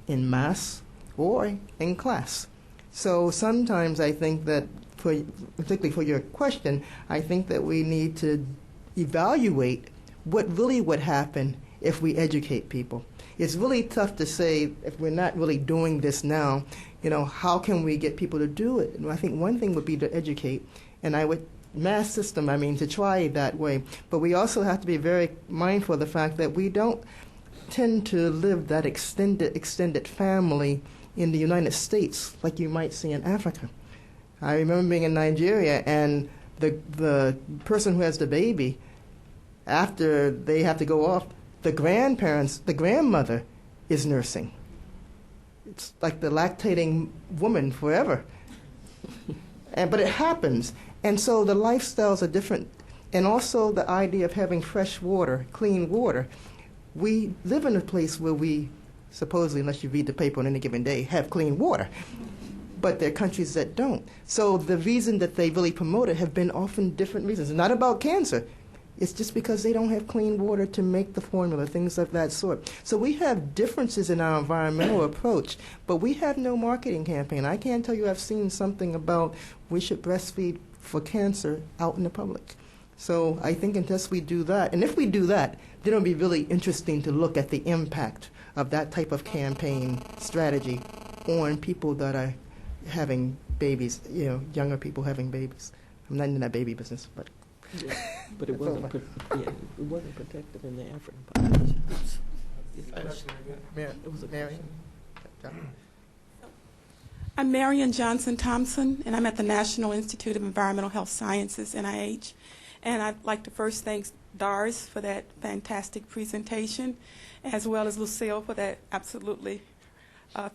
in mass or in class. So sometimes I think that, particularly for your question, I think that we need to evaluate what really would happen if we educate people. It's really tough to say, if we're not really doing this now, how can we get people to do it? And I think one thing would be to educate, and mass system, to try it that way. But we also have to be very mindful of the fact that we don't tend to live that extended family in the United States like you might see in Africa. I remember being in Nigeria, and the person who has the baby, after they have to go off, the grandmother is nursing. It's like the lactating woman forever. But it happens. And so the lifestyles are different And also the idea of having fresh water, clean water. We live in a place where we, supposedly, unless you read the paper on any given day, have clean water. But there are countries that don't. So the reason that they really promote it have been often different reasons. It's not about cancer. It's just because they don't have clean water to make the formula, things of that sort. So we have differences in our environmental approach, but we have no marketing campaign. I can't tell you I've seen something about we should breastfeed for cancer out in the public. So I think unless we do that, and if we do that, then it'll be really interesting to look at the impact of that type of campaign strategy on people that are having babies, younger people having babies. I'm not in that baby business, but... Yeah, but it wasn't, it wasn't protected in the African population. It was Marion. I'm Marion Johnson Thompson, and I'm at the National Institute of Environmental Health Sciences, NIH. And I'd like to first thank Doris for that fantastic presentation, as well as Lucille for that absolutely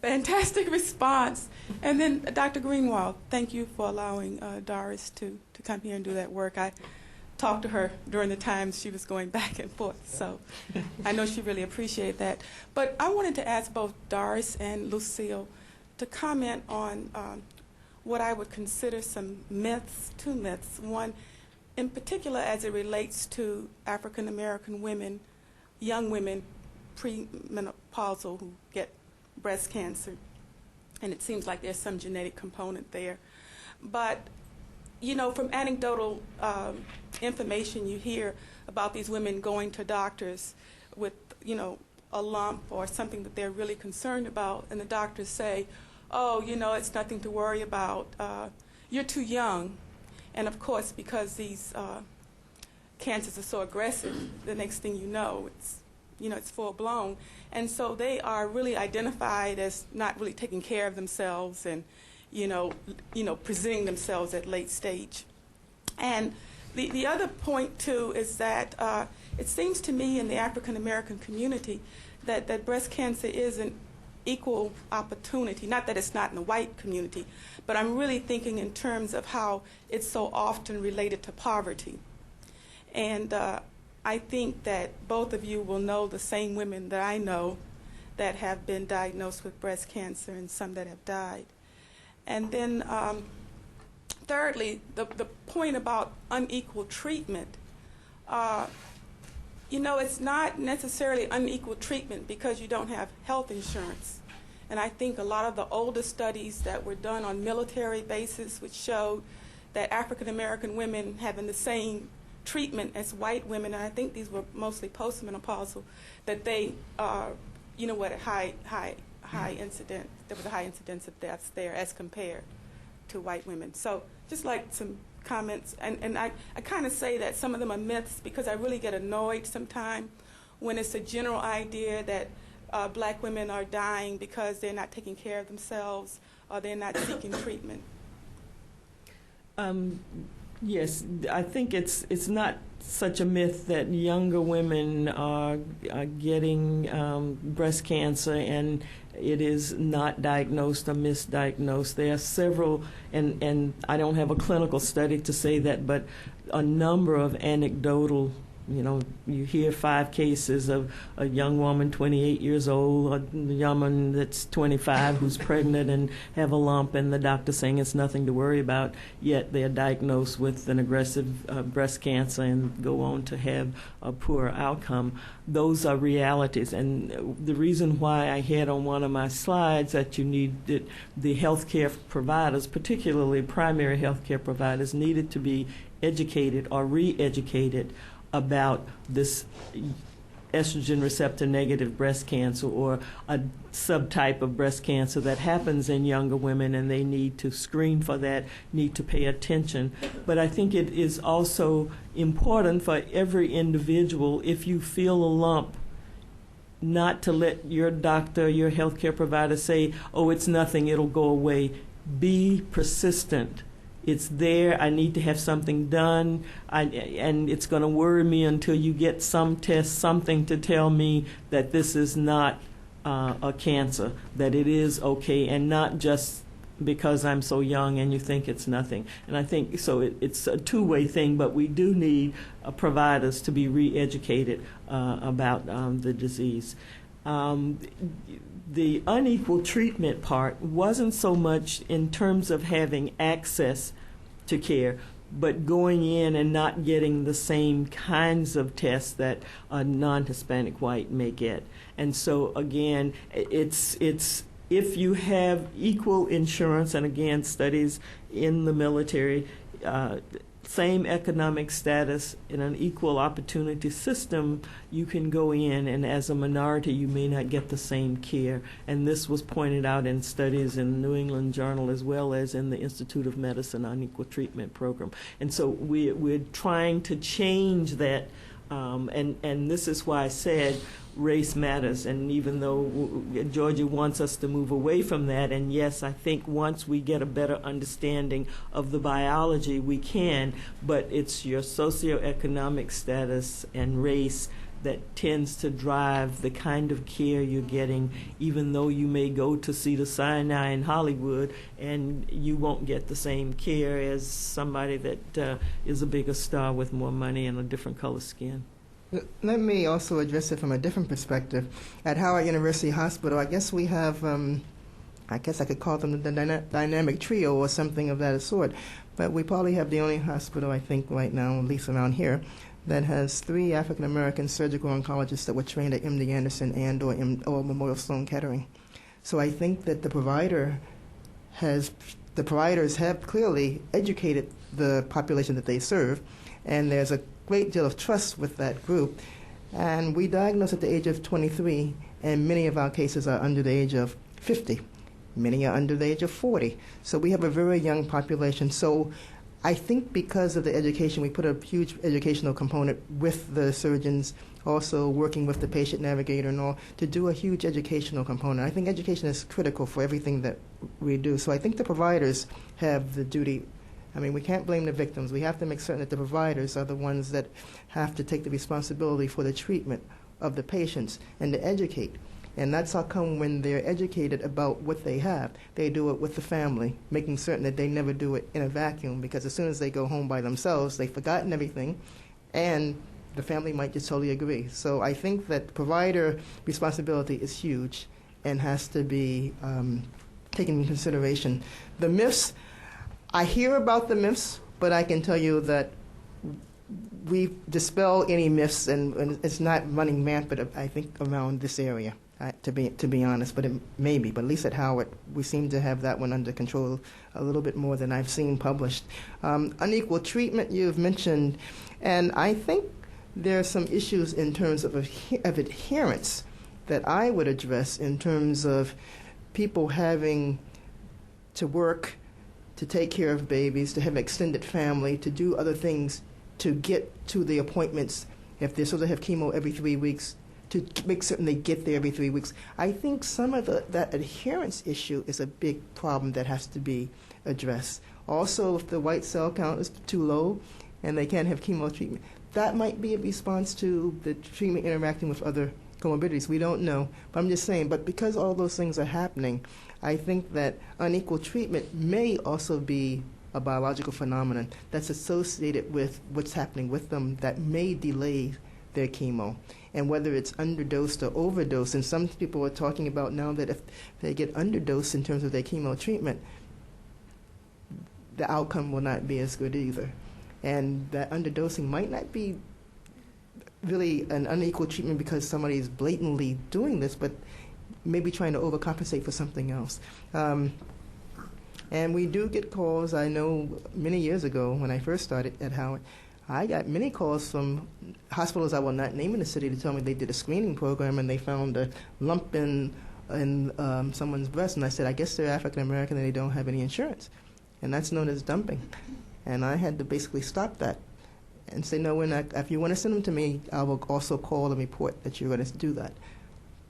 fantastic response. And then Dr. Greenwald, thank you for allowing Doris to come here and do that work. I talked to her during the times she was going back and forth, so I know she really appreciated that. But I wanted to ask both Doris and Lucille to comment on what I would consider some myths, two myths. One, in particular as it relates to African American women, young women, premenopausal, who get breast cancer, and it seems like there's some genetic component there. But, from anecdotal information you hear about these women going to doctors with, a lump or something that they're really concerned about, and the doctors say, oh, it's nothing to worry about. You're too young. And of course, because these cancers are so aggressive, the next thing you know, it's full blown. And so they are really identified as not really taking care of themselves and, presenting themselves at late stage. And the other point, too, is that it seems to me in the African American community that breast cancer is an equal opportunity, not that it's not in the white community, but I'm really thinking in terms of how it's so often related to poverty. And I think that both of you will know the same women that I know that have been diagnosed with breast cancer and some that have died. And then thirdly, the point about unequal treatment. It's not necessarily unequal treatment because you don't have health insurance. And I think a lot of the older studies that were done on military bases which showed that African American women having the same treatment as white women, and I think these were mostly postmenopausal, that they are, what a high incident, there was a high incidence of deaths there as compared to white women. So just like some comments, and I kind of say that some of them are myths because I really get annoyed sometimes when it's a general idea that black women are dying because they're not taking care of themselves or they're not seeking treatment. Yes, I think it's not such a myth that younger women are getting breast cancer and it is not diagnosed or misdiagnosed. There are several, and I don't have a clinical study to say that, but a number of anecdotal, you hear 5 cases of a young woman 28 years old, a young woman that's 25 who's pregnant and have a lump, and the doctor saying it's nothing to worry about, yet they're diagnosed with an aggressive breast cancer and go on to have a poor outcome. Those are realities, and the reason why I had on one of my slides that you need the healthcare providers, particularly primary healthcare providers, needed to be educated or re-educated about this estrogen receptor negative breast cancer or a subtype of breast cancer that happens in younger women, and they need to screen for that, need to pay attention. But I think it is also important for every individual, if you feel a lump, not to let your doctor, your healthcare provider say, oh, it's nothing, it'll go away. Be persistent. It's there. I need to have something done, and it's going to worry me until you get some test, something to tell me that this is not a cancer, that it is okay, and not just because I'm so young, and you think it's nothing. And I think so. It's a two-way thing, but we do need providers to be re-educated about the disease. The unequal treatment part wasn't so much in terms of having access to care, but going in and not getting the same kinds of tests that a non-Hispanic white may get. And so again, it's if you have equal insurance, and again, studies in the military, same economic status in an equal opportunity system, you can go in, and as a minority, you may not get the same care. And this was pointed out in studies in the New England Journal as well as in the Institute of Medicine Unequal Treatment Program. And so we're trying to change that, and this is why I said race matters. And even though Georgia wants us to move away from that, and yes, I think once we get a better understanding of the biology, we can, but it's your socioeconomic status and race that tends to drive the kind of care you're getting, even though you may go to see the Sinai in Hollywood and you won't get the same care as somebody that is a bigger star with more money and a different color skin. Let me also address it from a different perspective. At Howard University Hospital, I guess we have, I guess I could call them the dynamic trio or something of that sort, but we probably have the only hospital, I think, right now, at least around here, that has 3 African-American surgical oncologists that were trained at MD Anderson and or Memorial Sloan Kettering. So I think that the providers have clearly educated the population that they serve, and there's a great deal of trust with that group. And we diagnose at the age of 23, and many of our cases are under the age of 50. Many are under the age of 40. So we have a very young population. So I think because of the education, we put a huge educational component with the surgeons, also working with the patient navigator and all, to do a huge educational component. I think education is critical for everything that we do. So I think the providers have the duty. I mean, we can't blame the victims. We have to make certain that the providers are the ones that have to take the responsibility for the treatment of the patients and to educate. And that's how come when they're educated about what they have, they do it with the family, making certain that they never do it in a vacuum, because as soon as they go home by themselves, they've forgotten everything, and the family might just totally agree. So I think that provider responsibility is huge and has to be taken into consideration. The myths, I hear about the myths, but I can tell you that we dispel any myths, and it's not running rampant, I think, around this area, to be honest, but it may be. But at least at Howard, we seem to have that one under control a little bit more than I've seen published. Unequal treatment you've mentioned, and I think there are some issues in terms of adherence that I would address in terms of people having to work, to take care of babies, to have an extended family, to do other things, to get to the appointments, if they're supposed to have chemo every 3 weeks, to make certain they get there every 3 weeks. I think some of that adherence issue is a big problem that has to be addressed. Also, if the white cell count is too low and they can't have chemo treatment, that might be a response to the treatment interacting with other comorbidities. We don't know, but I'm just saying, but because all those things are happening, I think that unequal treatment may also be a biological phenomenon that's associated with what's happening with them that may delay their chemo. And whether it's underdosed or overdosed, and some people are talking about now that if they get underdosed in terms of their chemo treatment, the outcome will not be as good either. And that underdosing might not be really an unequal treatment because somebody is blatantly doing this, but maybe trying to overcompensate for something else. And we do get calls. I know many years ago when I first started at Howard, I got many calls from hospitals I will not name in the city to tell me they did a screening program and they found a lump in someone's breast. And I said, I guess they're African American and they don't have any insurance. And that's known as dumping. And I had to basically stop that and say, no, we're not. If you want to send them to me, I will also call and report that you're going to do that.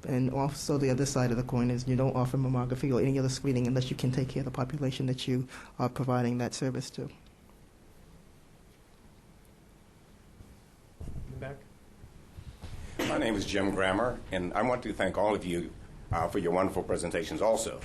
And also the other side of the coin is you don't offer mammography or any other screening unless you can take care of the population that you are providing that service to. Back. My name is Jim Grammer, and I want to thank all of you for your wonderful presentations also.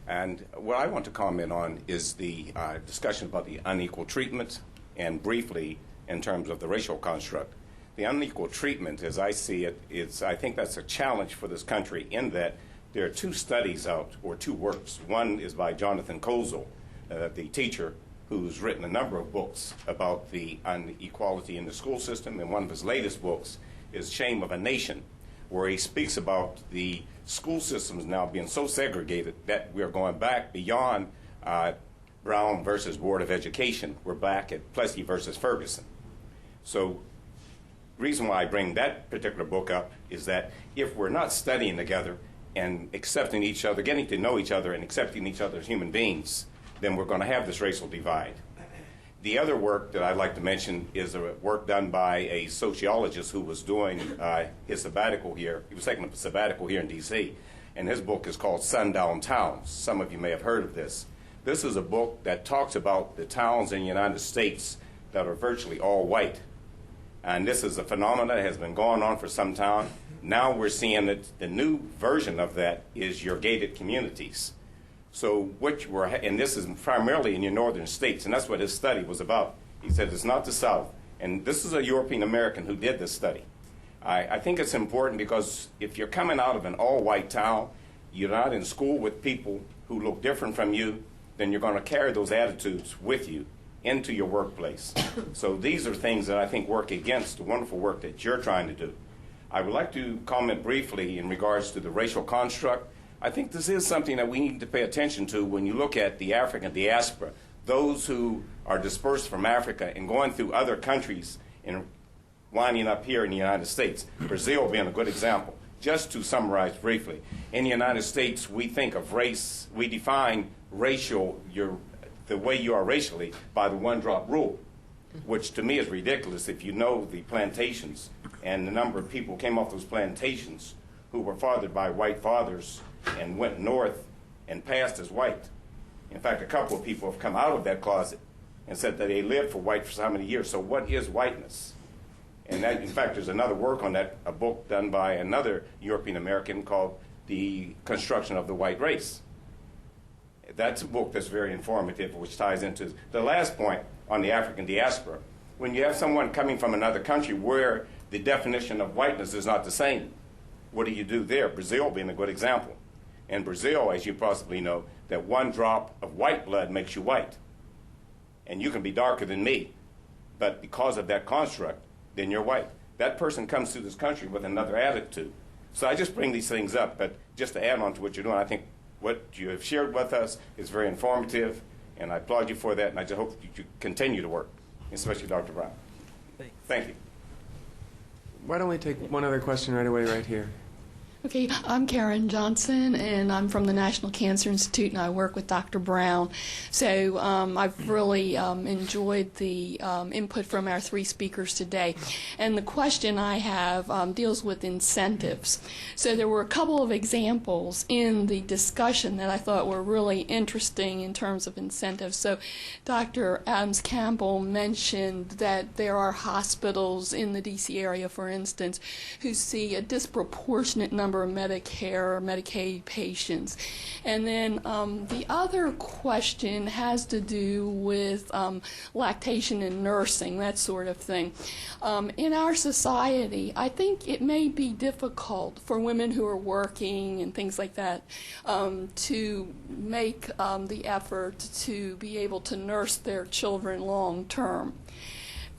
And what I want to comment on is the discussion about the unequal treatment, and briefly in terms of the racial construct. The unequal treatment, as I see it, I think that's a challenge for this country in that there are two studies out, or two works. One is by Jonathan Kozol, the teacher who's written a number of books about the inequality in the school system, and one of his latest books is Shame of a Nation, where he speaks about the school systems now being so segregated that we're going back beyond Brown versus Board of Education. We're back at Plessy versus Ferguson. So the reason why I bring that particular book up is that if we're not studying together and accepting each other, getting to know each other and accepting each other as human beings, then we're going to have this racial divide. The other work that I'd like to mention is a work done by a sociologist who was doing his sabbatical here. He was taking a sabbatical here in D.C., and his book is called Sundown Towns. Some of you may have heard of this. This is a book that talks about the towns in the United States that are virtually all white. And this is a phenomenon that has been going on for some time. Now we're seeing that the new version of that is your gated communities. So and this is primarily in your northern states, and that's what his study was about. He said it's not the South. And this is a European American who did this study. I think it's important because if you're coming out of an all-white town, you're not in school with people who look different from you, then you're going to carry those attitudes with you into your workplace. So these are things that I think work against the wonderful work that you're trying to do. I would like to comment briefly in regards to the racial construct. I think this is something that we need to pay attention to when you look at the African diaspora, those who are dispersed from Africa and going through other countries and winding up here in the United States, Brazil being a good example. Just to summarize briefly, in the United States, we think of race, we define the way you are racially by the one-drop rule, which to me is ridiculous if you know the plantations and the number of people who came off those plantations who were fathered by white fathers and went north and passed as white. In fact, a couple of people have come out of that closet and said that they lived for white for so many years. So what is whiteness? And that, in fact, there's another work on that, a book done by another European American called The Construction of the White Race. That's a book that's very informative, which ties into the last point on the African diaspora. When you have someone coming from another country where the definition of whiteness is not the same, what do you do there? Brazil being a good example. In Brazil, as you possibly know, that one drop of white blood makes you white. And you can be darker than me, but because of that construct, then you're white. That person comes to this country with another attitude. So I just bring these things up, but just to add on to what you're doing, I think what you have shared with us is very informative, and I applaud you for that, and I just hope you continue to work, especially Dr. Brown. Thank you. Why don't we take one other question right away right here? Okay, I'm Karen Johnson, and I'm from the National Cancer Institute, and I work with Dr. Brown. So I've really enjoyed the input from our three speakers today. And the question I have deals with incentives. So there were a couple of examples in the discussion that I thought were really interesting in terms of incentives. So Dr. Adams-Campbell mentioned that there are hospitals in the D.C. area, for instance, who see a disproportionate number of Medicare or Medicaid patients. And then the other question has to do with lactation and nursing, that sort of thing. In our society, I think it may be difficult for women who are working and things like that to make the effort to be able to nurse their children long term.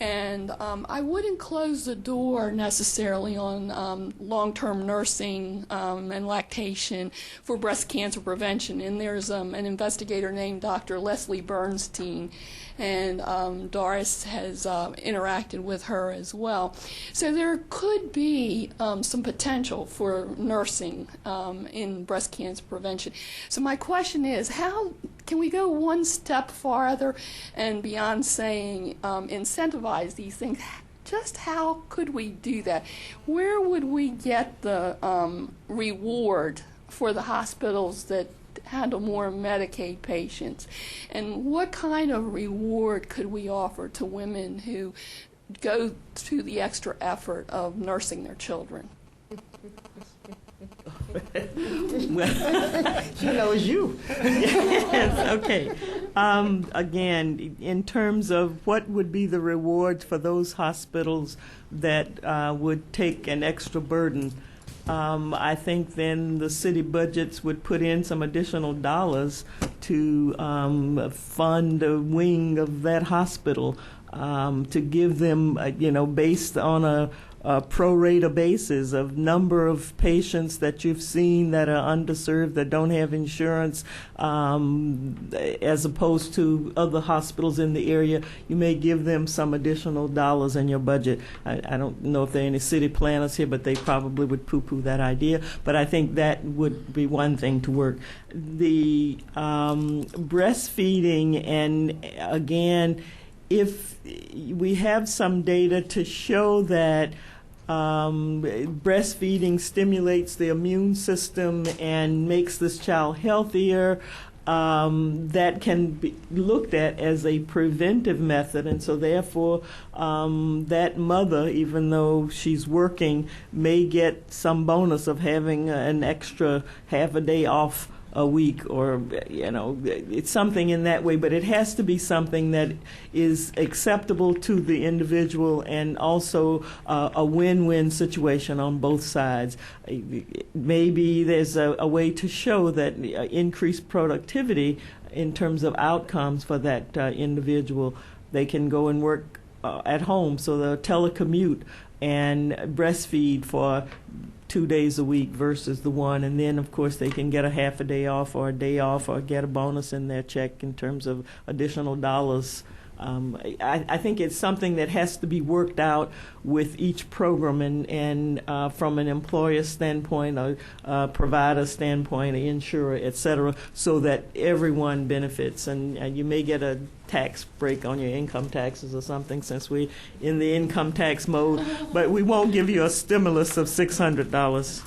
And I wouldn't close the door necessarily on long-term nursing and lactation for breast cancer prevention. And there's an investigator named Dr. Leslie Bernstein, and Doris has interacted with her as well. So there could be some potential for nursing in breast cancer prevention. So my question is, how can we go one step farther and beyond saying incentivize these things? Just how could we do that? Where would we get the reward for the hospitals that handle more Medicaid patients? And what kind of reward could we offer to women who go to the extra effort of nursing their children? She knows you. Yes, okay. Again, in terms of what would be the rewards for those hospitals that would take an extra burden, I think then the city budgets would put in some additional dollars to fund a wing of that hospital, to give them, based on a pro rata basis of number of patients that you've seen that are underserved, that don't have insurance, as opposed to other hospitals in the area. You may give them some additional dollars in your budget. I don't know if there are any city planners here, but they probably would poo-poo that idea. But I think that would be one thing to work. The breastfeeding, and again, if we have some data to show that breastfeeding stimulates the immune system and makes this child healthier, that can be looked at as a preventive method. And so therefore, that mother, even though she's working, may get some bonus of having an extra half a day off a week, or it's something in that way, but it has to be something that is acceptable to the individual and also a win-win situation on both sides. Maybe there's a way to show that increased productivity in terms of outcomes for that individual. They can go and work at home, so they'll telecommute and breastfeed for 2 days a week versus the one, and then of course they can get a half a day off or a day off or get a bonus in their check in terms of additional dollars. I think it's something that has to be worked out with each program, and from an employer standpoint, a provider standpoint, an insurer, et cetera, so that everyone benefits. And you may get a tax break on your income taxes or something, since we're in the income tax mode, but we won't give you a stimulus of $600.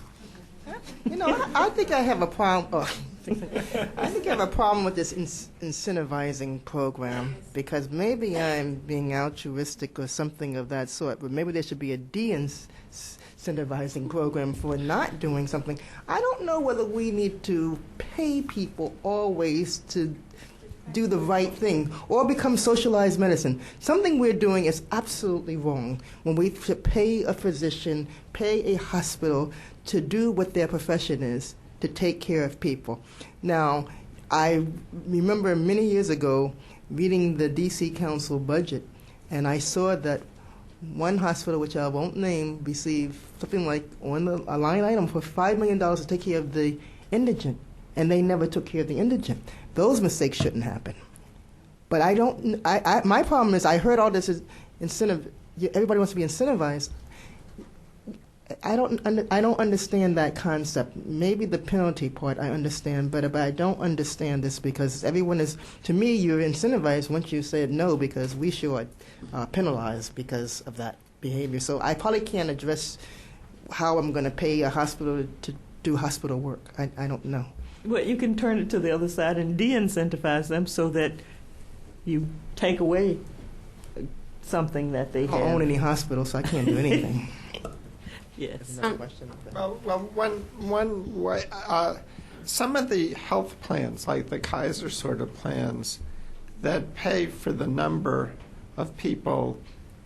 I think I have a problem. I think I have a problem with this incentivizing program, because maybe I'm being altruistic or something of that sort, but maybe there should be a de-incentivizing program for not doing something. I don't know whether we need to pay people always to do the right thing or become socialized medicine. Something we're doing is absolutely wrong when we should pay a physician, pay a hospital to do what their profession is, to take care of people. Now, I remember many years ago reading the D.C. Council budget, and I saw that one hospital, which I won't name, received something like on a line item for $5 million to take care of the indigent, and they never took care of the indigent. Those mistakes shouldn't happen. But my problem is, I heard all this is incentive. Everybody wants to be incentivized. I don't understand that concept. Maybe the penalty part I understand, but I don't understand this, because everyone is, to me, you're incentivized once you said no, because we should penalize because of that behavior. So I probably can't address how I'm going to pay a hospital to do hospital work. I don't know. Well, you can turn it to the other side and de-incentivize them so that you take away something that they have. I don't own any hospital, so I can't do anything. Yes. Well, one way, some of the health plans, like the Kaiser sort of plans, that pay for the number of people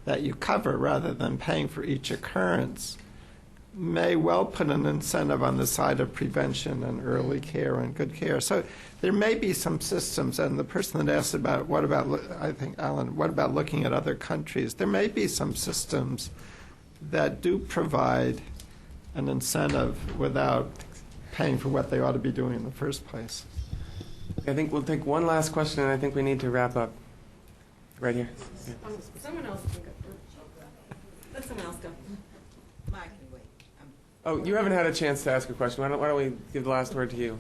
that you cover rather than paying for each occurrence, may well put an incentive on the side of prevention and early care and good care. So there may be some systems, and the person that asked about, I think, Alan, what about looking at other countries? There may be some systems that do provide an incentive without paying for what they ought to be doing in the first place. I think we'll take one last question, and I think we need to wrap up. Right here. Yeah. Someone else can go. Let someone else go. Mine can wait. Oh, you haven't had a chance to ask a question. Why don't we give the last word to you?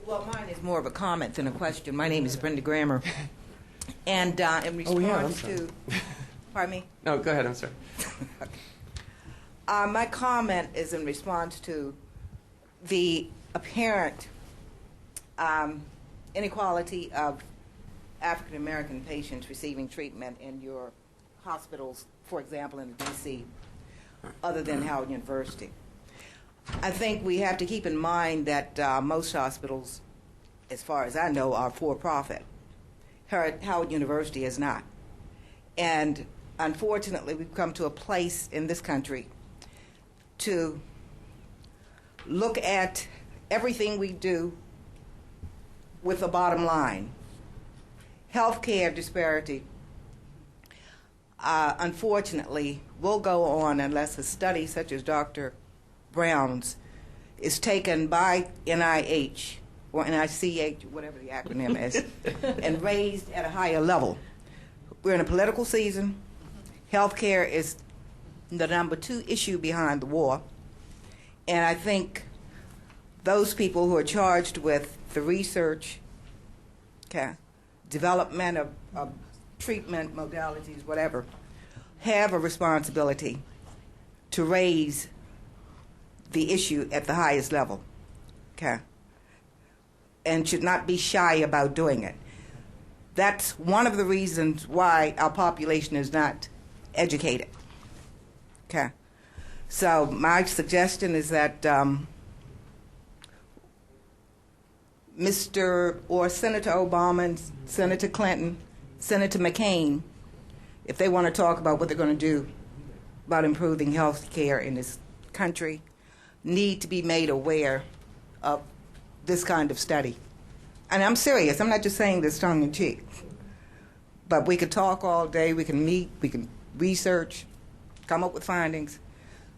Well, mine is more of a comment than a question. My name is Brenda Grammer. And in response to... Pardon me? No, go ahead. I'm sorry. My comment is in response to the apparent inequality of African American patients receiving treatment in your hospitals, for example, in D.C., other than Howard University. I think we have to keep in mind that most hospitals, as far as I know, are for-profit. Howard University is not. And unfortunately, we've come to a place in this country to look at everything we do with a bottom line. Healthcare disparity, unfortunately, will go on unless a study such as Dr. Brown's is taken by NIH or NICH, whatever the acronym is, and raised at a higher level. We're in a political season. Healthcare is the number 2 issue behind the war. And I think those people who are charged with the research, development of treatment modalities, whatever, have a responsibility to raise the issue at the highest level, and should not be shy about doing it. That's one of the reasons why our population is not educated. So my suggestion is that Mr. or Senator Obama, Senator Clinton, Senator McCain, if they want to talk about what they're going to do about improving health care in this country, need to be made aware of this kind of study. And I'm serious. I'm not just saying this tongue-in-cheek. But we could talk all day. We can meet. We can research, come up with findings.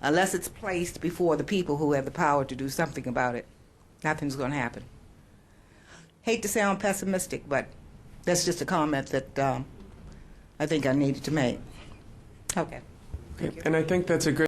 Unless it's placed before the people who have the power to do something about it, nothing's going to happen. Hate to sound pessimistic, but that's just a comment that I think I needed to make. Okay. And I think that's a great